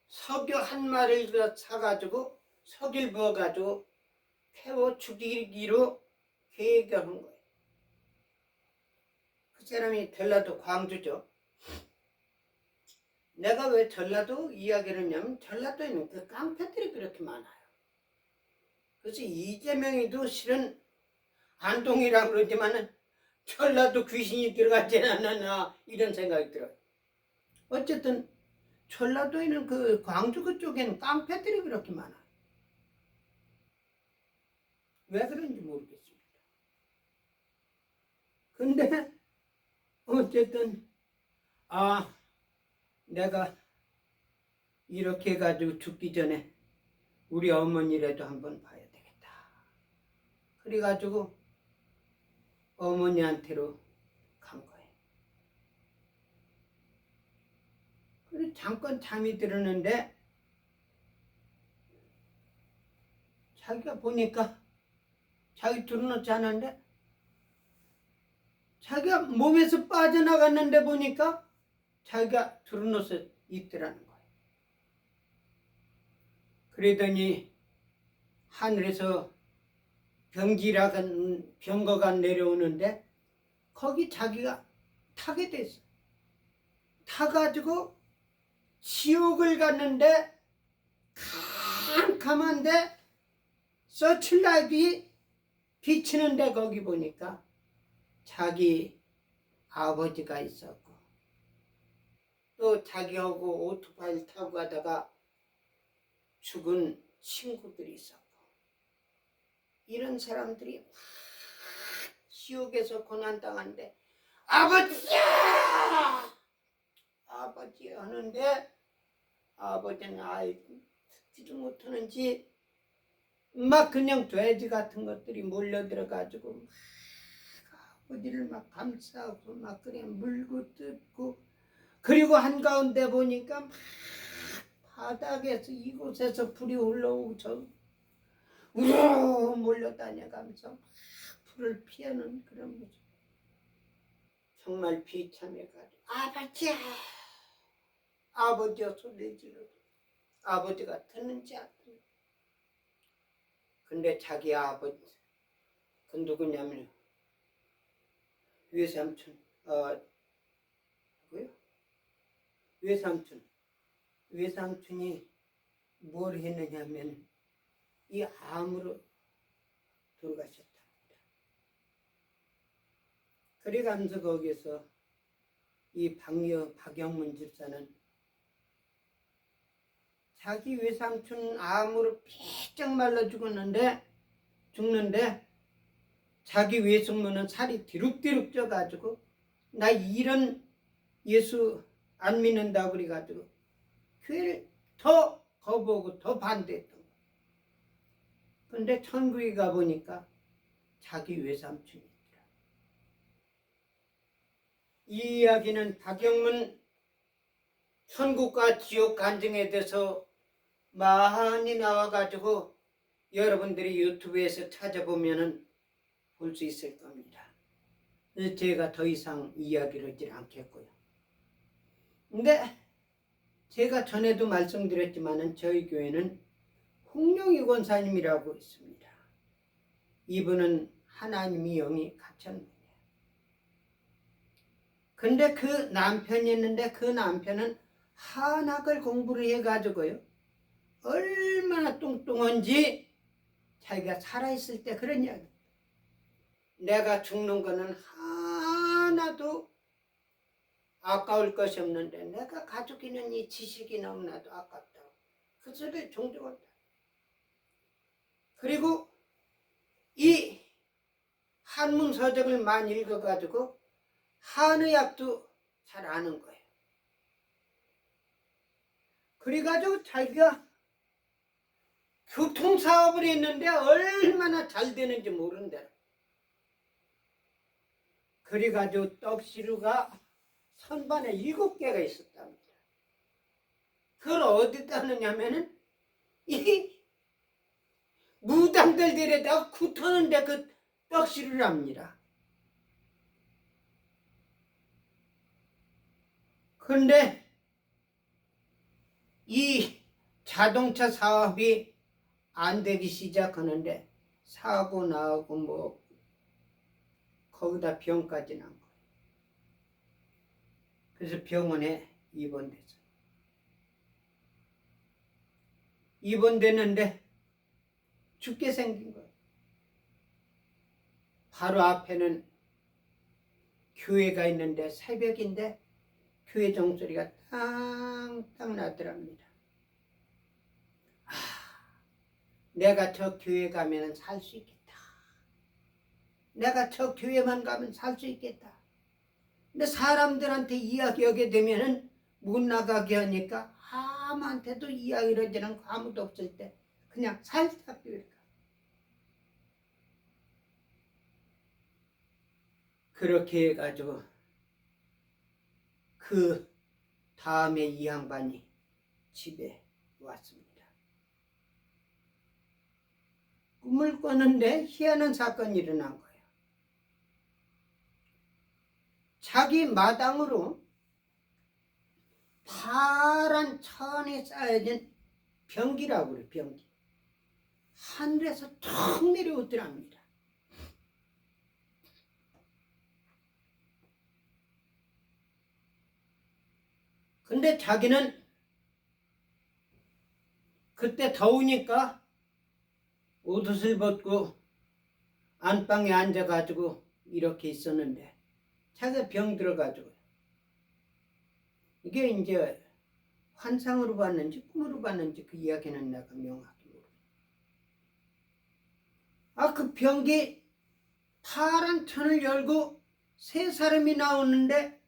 석유 한 마리를 사가지고 석유를 부어가지고 태워 죽이기로 계획을 한 거예요. 그 사람이 전라도 광주죠. 내가 왜 전라도 이야기를 하냐면 전라도에는 그 깡패들이 그렇게 많아요. 그래서 이재명이도 실은 안동이라고 그러지만은 전라도 귀신이 들어가지 않았나 이런 생각이 들어요. 어쨌든 전라도에는 그 광주 그쪽에는 깡패들이 그렇게 많아요. 왜 그런지 모르겠습니다. 근데 어쨌든 내가 이렇게 해가지고 죽기 전에 우리 어머니라도 한번 봐야 되겠다. 그래가지고 어머니한테로 간 거예요. 그리고 잠깐 잠이 들었는데 자기가 보니까 자기 들어놓지 않았는데 자기가 몸에서 빠져나갔는데 보니까 자기가 들어놓아서 있더라는 거예요. 그러더니 하늘에서 병거가 내려오는데 거기 자기가 타게 됐어. 타가지고 지옥을 갔는데 캄캄한데 서출라이트가 비치는데 거기 보니까 자기 아버지가 있었고 또 자기하고 오토바이 타고 가다가 죽은 친구들이 있었고 이런 사람들이 지옥에서 고난당한데 아버지야! 아버지 하는데 아버지는 듣지도 못하는지 막 그냥 돼지 같은 것들이 몰려들어가지고 막 아버지를 막 감싸고 막 그냥 물고 뜯고 그리고 한가운데 보니까 막 바닥에서 이곳에서 불이 올라오고 저 우르르 몰려다녀가면서 막 불을 피하는 그런 모습. 정말 비참해가지고 아버지야! 아버지여 소리 질러도 아버지가 듣는지 안 듣는지. 근데 자기 아버지 그 누구냐면 외삼촌 누구요? 외삼촌이 뭘 했느냐면 이 암으로 돌아가셨답니다. 그래가면서 거기서 이 박영문 집사는 자기 외삼촌 암으로 피쩍 말라 죽는데 자기 외숙모는 살이 디룩디룩 쪄가지고 나 이런 예수 안 믿는다고 그래가지고 교회를 더 거부하고 더 반대했던 거예요. 근데 천국에 가보니까 자기 외삼촌이 있더라. 이 이야기는 박영문 천국과 지옥 간증에 대해서 많이 나와가지고 여러분들이 유튜브에서 찾아보면은 볼 수 있을 겁니다. 제가 더 이상 이야기를 하지 않겠고요. 근데 제가 전에도 말씀드렸지만은 저희 교회는 홍룡희 권사님이라고 있습니다. 이분은 하나님이 영이 갇힌 분이에요. 근데 그 남편이 있는데 그 남편은 한학을 공부를 해가지고요. 얼마나 뚱뚱한지 자기가 살아있을 때 그런 이야기. 내가 죽는 거는 하나도 아까울 것이 없는데 내가 가지고 있는 이 지식이 너무나도 아깝다고 그 소리를 종종 한다. 그리고 이 한문 서적을 많이 읽어가지고 한의학도 잘 아는 거예요. 그래가지고 자기가 교통사업을 했는데 얼마나 잘 되는지 모른대. 그래가지고 떡시루가 선반에 7개가 있었답니다. 그걸 어디다 하느냐면은 이 무당들 데려다가 굿하는데 그 떡시루랍니다. 그런데 이 자동차 사업이 안 되기 시작하는데 사고 나고 뭐 거기다 병까지 난 거예요. 그래서 병원에 입원됐어요. 입원됐는데 죽게 생긴 거예요. 바로 앞에는 교회가 있는데 새벽인데 교회 종소리가 땅땅 나더랍니다. 아, 내가 저 교회 가면 살 수 있겠다. 내가 저 교회만 가면 살 수 있겠다. 근데 사람들한테 이야기하게 되면은 못 나가게 하니까 아무한테도 이야기를 하지는 아무도 없을 때 그냥 살짝 그럴까. 그렇게 해가지고 그 다음에 이 양반이 집에 왔습니다. 꿈을 꿨는데 희한한 사건이 일어난 거예요. 자기 마당으로 파란 천에 쌓여진 병기라고 그래요. 병기. 하늘에서 툭 내려오더랍니다. 근데 자기는 그때 더우니까 옷을 벗고 안방에 앉아가지고 이렇게 있었는데 자기가 병 들어가지고 이게 이제 환상으로 봤는지 꿈으로 봤는지 그 이야기는 내가 명확히 모르겠어요. 그 병기 파란 천을 열고 세 사람이 나오는데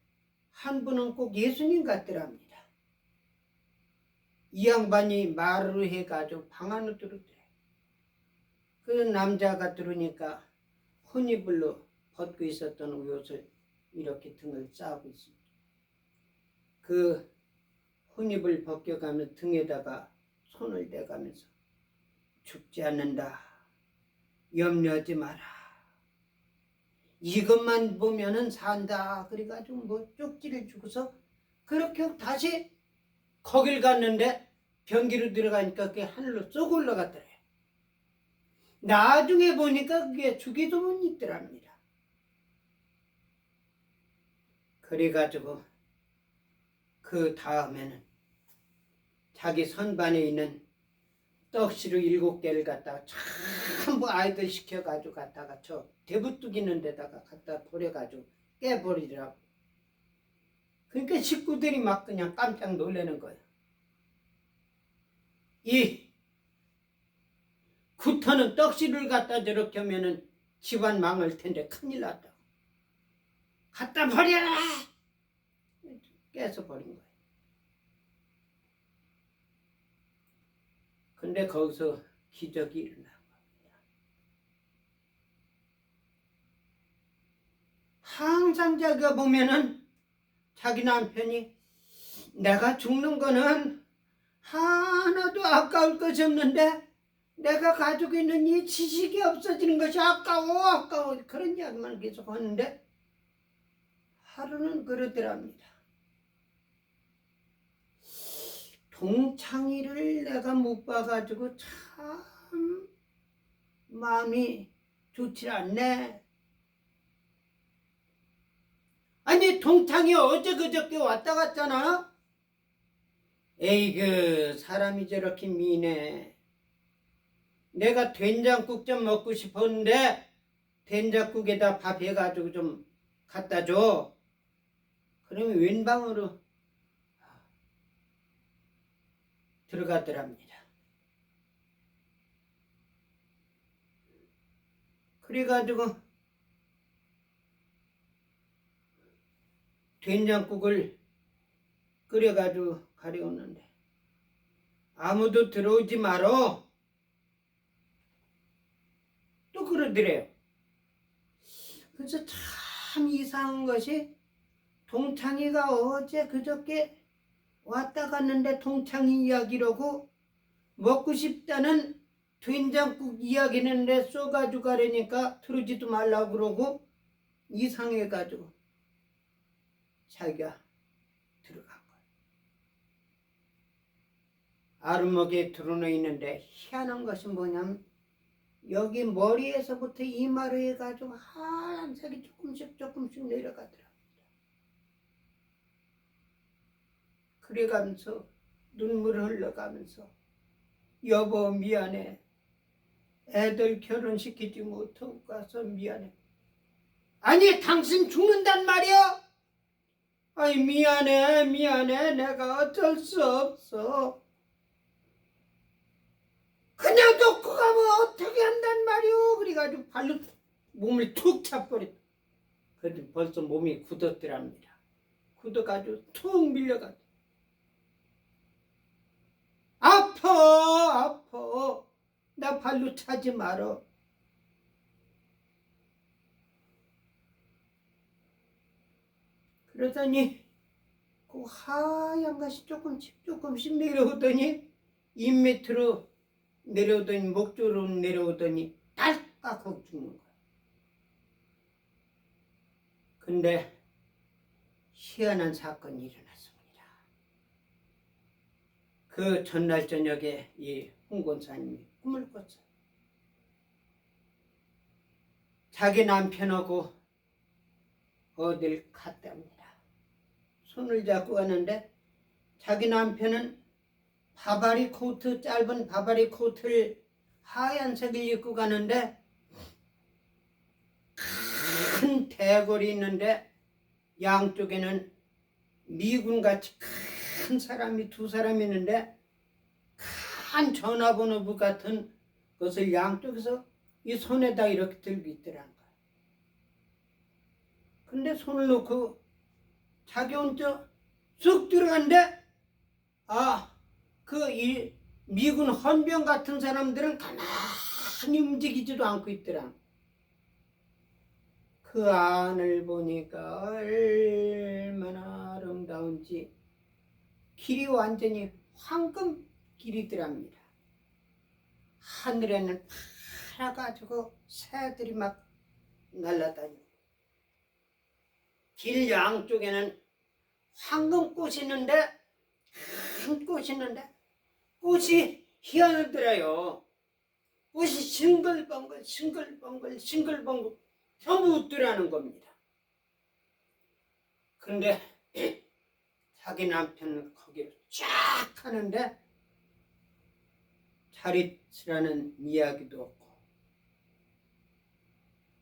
한 분은 꼭 예수님 같더랍니다. 이 양반이 말을 해가지고 방 안으로 들어오더래. 그 남자가 들으니까 혼이불로 벗고 있었던 옷을 이렇게 등을 싸고 있습니다. 그 혼입을 벗겨가며 등에다가 손을 대가면서 죽지 않는다. 염려하지 마라. 이것만 보면은 산다. 그래가지고 뭐 쪽지를 주고서 그렇게 다시 거길 갔는데 변기로 들어가니까 그게 하늘로 쏙 올라갔더래. 나중에 보니까 그게 주기도문이 있더랍니다. 그래가지고 그 다음에는 자기 선반에 있는 떡시루 7개를 갖다가 전부 아이들 시켜가지고 갖다가 저 대부뚝 있는 데다가 갖다 버려가지고 깨버리더라고. 그러니까 식구들이 막 그냥 깜짝 놀라는 거예요. 이 굿터는 떡시루를 갖다 저렇게 하면은 집안 망할 텐데 큰일 났다. 갖다 버려라! 깨서 버린 거예요. 근데 거기서 기적이 일어난 겁니다. 항상 자기가 보면은 자기 남편이 내가 죽는 거는 하나도 아까울 것이 없는데 내가 가지고 있는 이 지식이 없어지는 것이 아까워 그런 이야기만 계속 하는데 하루는 그러더랍니다. 동창이를 내가 못 봐가지고 참 마음이 좋지 않네. 아니 동창이 어제 그저께 왔다 갔잖아. 에이그 사람이 저렇게 미네. 내가 된장국 좀 먹고 싶었는데 된장국에다 밥 해가지고 좀 갖다 줘. 그러면 왼방으로 들어가더랍니다. 그래가지고 된장국을 끓여가지고 가려웠는데 아무도 들어오지 말어. 또 그러더래요. 그래서 참 이상한 것이 동창이가 어제 그저께 왔다 갔는데 동창이 이야기라고 먹고 싶다는 된장국 이야기는 내 쏘가지고 가려니까 들으지도 말라고 그러고 이상해가지고 자기가 들어간 거야. 아랫목에 드러나 있는데 희한한 것이 뭐냐면 여기 머리에서부터 이마로 해가지고 하얀색이 조금씩 내려가더라. 그래가면서 눈물 흘러가면서 여보 미안해. 애들 결혼시키지 못하고 가서 미안해. 아니 당신 죽는단 말이야? 아이 미안해 내가 어쩔 수 없어. 그냥 놓고 가면 어떻게 한단 말이오. 그래가지고 발로 몸을 툭 차버렸다. 그래도 벌써 몸이 굳었더랍니다. 굳어가지고 툭 밀려가지고 아파 나 발로 차지 말어. 그러더니 그 하얀 것이 조금씩 내려오더니 입 밑으로 내려오더니 목 쪽으로 내려오더니 딸깍 하고 죽는 거야. 근데 희한한 사건이 일어났습니다. 그 전날 저녁에 이 홍권사님이 꿈을 꿨어요. 자기 남편하고 어딜 갔답니다. 손을 잡고 가는데 자기 남편은 바바리 코트, 짧은 바바리 코트를 하얀색을 입고 가는데 큰 대궐이 있는데 양쪽에는 미군같이 큰 사람이 두 사람이 있는데 큰 전화번호부 같은 것을 양쪽에서 이 손에다 이렇게 들고 있더란 거야. 근데 손을 놓고 자기 혼자 쑥 들어갔는데 그 미군 헌병 같은 사람들은 가만히 움직이지도 않고 있더라. 그 안을 보니까 얼마나 아름다운지 길이 완전히 황금 길이더랍니다. 하늘에는 파라가지고 새들이 막 날아다니고 길 양쪽에는 황금꽃이 있는데 큰 꽃이 있는데 꽃이 희한하더라요. 꽃이 싱글벙글 전부 웃더라는 겁니다. 근데 자기 남편은 거기로 쫙 하는데 잘 있으라는 이야기도 없고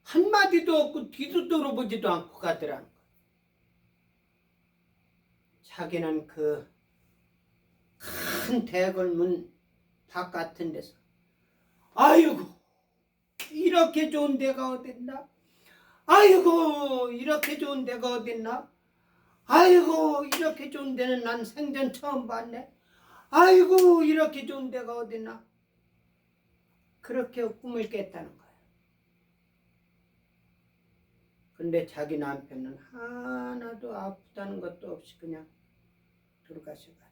한마디도 없고 뒤도 돌아보지도 않고 가더라는 거예요. 자기는 그 큰 대궐문 바깥은 데서 아이고 이렇게 좋은 데가 어딨나? 아이고 이렇게 좋은 데가 어딨나? 아이고 이렇게 좋은 데는 난 생전 처음 봤네. 아이고 이렇게 좋은 데가 어딨나? 그렇게 꿈을 깼다는 거예요. 근데 자기 남편은 하나도 아프다는 것도 없이 그냥 돌아가셔가지고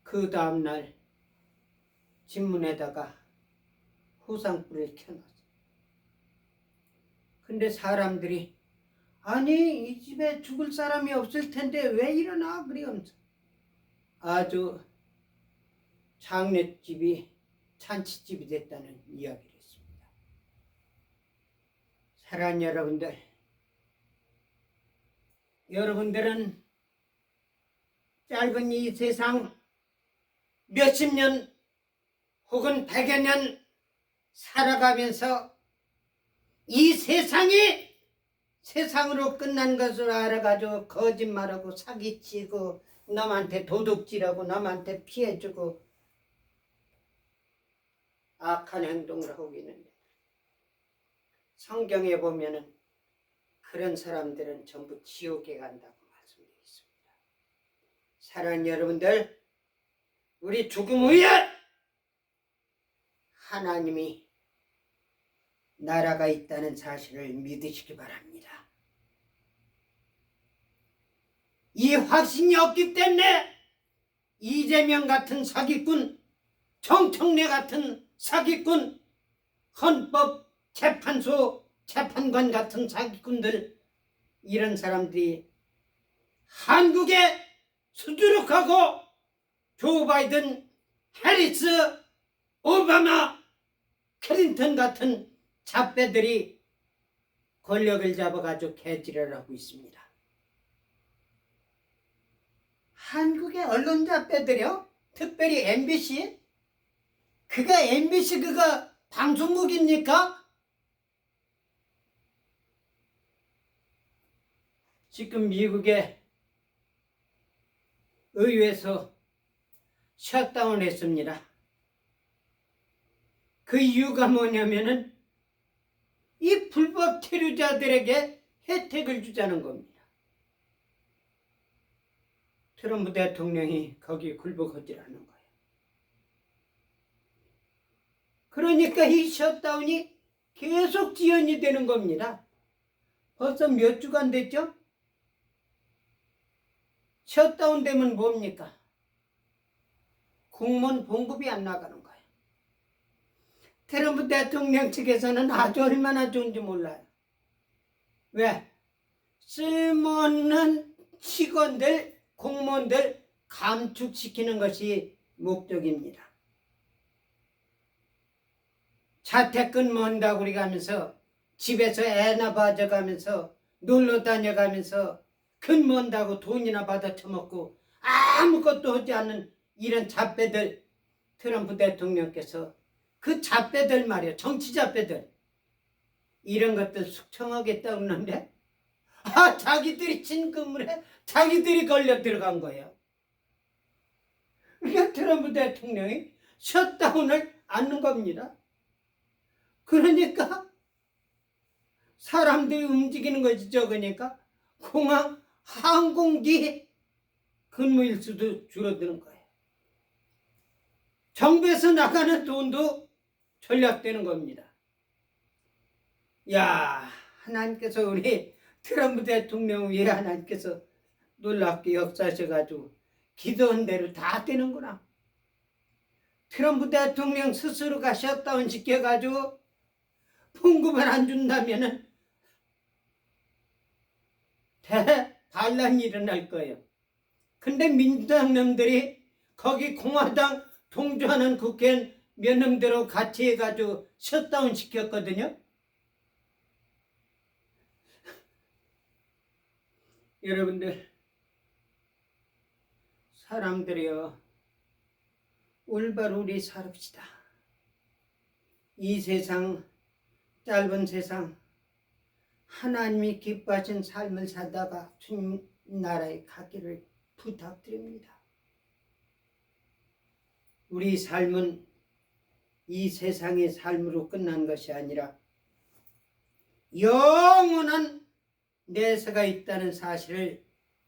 그 다음날 집문에다가 후상불을 켜놨어. 근데 사람들이 아니 이 집에 죽을 사람이 없을 텐데 왜 일어나? 그러면서 아주 장례집이 잔치집이 됐다는 이야기를 했습니다. 사랑하는 여러분들, 여러분들은 짧은 이 세상 몇십 년 혹은 백여 년 살아가면서 이 세상이 세상으로 끝난 것을 알아가지고 거짓말하고 사기치고 남한테 도둑질하고 남한테 피해주고 악한 행동을 하고 있는데, 성경에 보면은 그런 사람들은 전부 지옥에 간다고 말씀되어 있습니다. 사랑하는 여러분들, 우리 죽음 후에 하나님이 나라가 있다는 사실을 믿으시기 바랍니다. 이 확신이 없기 때문에 이재명 같은 사기꾼, 정청래 같은 사기꾼, 헌법재판소 재판관 같은 사기꾼들, 이런 사람들이 한국에 수두룩하고 조 바이든, 해리스, 오바마, 클린턴 같은 잡배들이 권력을 잡아가지고 개지를 하고 있습니다. 한국의 언론 잡배들이요? 특별히 MBC? 그가 MBC 그가 방송국입니까? 지금 미국의 의회에서 셧다운 했습니다. 그 이유가 뭐냐면은 이 불법 체류자들에게 혜택을 주자는 겁니다. 트럼프 대통령이 거기 굴복하지라는 거예요. 그러니까 이 셧다운이 계속 지연이 되는 겁니다. 벌써 몇 주간 됐죠? 셧다운 되면 뭡니까? 공무원 봉급이 안 나가는 거예요. 트럼프 대통령 측에서는 아주 얼마나 좋은지 몰라요. 왜? 쓸모없는 직원들, 공무원들 감축시키는 것이 목적입니다. 자택근무한다고 우리 가면서 집에서 애나 봐줘가면서 놀러 다녀가면서 근무한다고 돈이나 받아 처먹고 아무것도 하지 않는 이런 잡배들, 트럼프 대통령께서 그 잡배들 말이야, 정치 잡배들, 이런 것들 숙청하겠다고 하는데 자기들이 진금을 해, 자기들이 걸려 들어간 거예요. 그러니까 트럼프 대통령이 셧다운을 않는 겁니다. 그러니까 사람들이 움직이는 거지. 적으니까 공항, 항공기 근무일 수도 줄어드는 거예요. 정부에서 나가는 돈도 전략되는 겁니다. 야, 하나님께서 우리 트럼프 대통령 위에 하나님께서 놀랍게 역사하셔가지고 기도한 대로 다 되는구나. 트럼프 대통령 스스로가 셧다운 시켜가지고 봉급을 안 준다면은 대반란이 일어날 거예요. 근데 민주당 놈들이 거기 공화당 동조하는 국회의원 몇 놈들하고 같이 해가지고 셧다운 시켰거든요. 여러분들, 사람들이요, 올바로 우리 살읍시다. 이 세상, 짧은 세상, 하나님이 기뻐하신 삶을 살다가 주님 나라에 가기를 부탁드립니다. 우리 삶은 이 세상의 삶으로 끝난 것이 아니라 영원한 내세가 있다는 사실을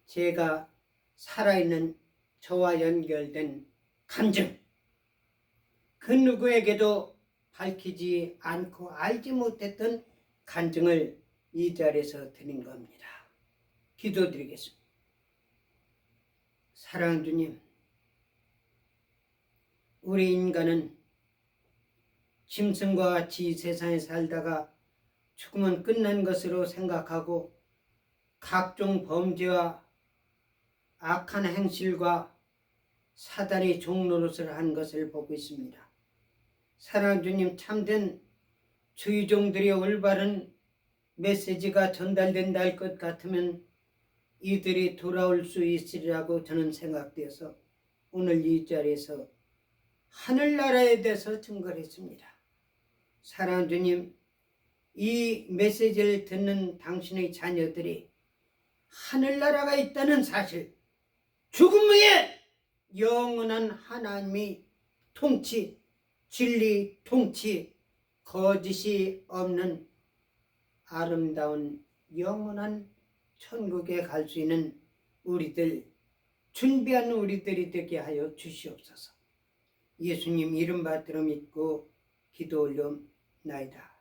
제가 살아있는 저와 연결된 간증, 그 누구에게도 밝히지 않고 알지 못했던 간증을 이 자리에서 드린 겁니다. 기도드리겠습니다. 사랑하는 주님, 우리 인간은 짐승과 같이 이 세상에 살다가 죽으면 끝난 것으로 생각하고 각종 범죄와 악한 행실과 사단이 종노릇을 한 것을 보고 있습니다. 사랑하는 주님, 참된 주의종들의 올바른 메시지가 전달된다 할 것 같으면 이들이 돌아올 수 있으리라고 저는 생각되어서 오늘 이 자리에서 하늘나라에 대해서 증거를 했습니다. 사랑하는 주님, 이 메시지를 듣는 당신의 자녀들이 하늘나라가 있다는 사실, 죽음 후에 영원한 하나님이 통치, 진리 통치, 거짓이 없는 아름다운 영원한 천국에 갈 수 있는 우리들, 준비한 우리들이 되게 하여 주시옵소서. 예수님 이름 받들어 믿고 기도 올려나이다.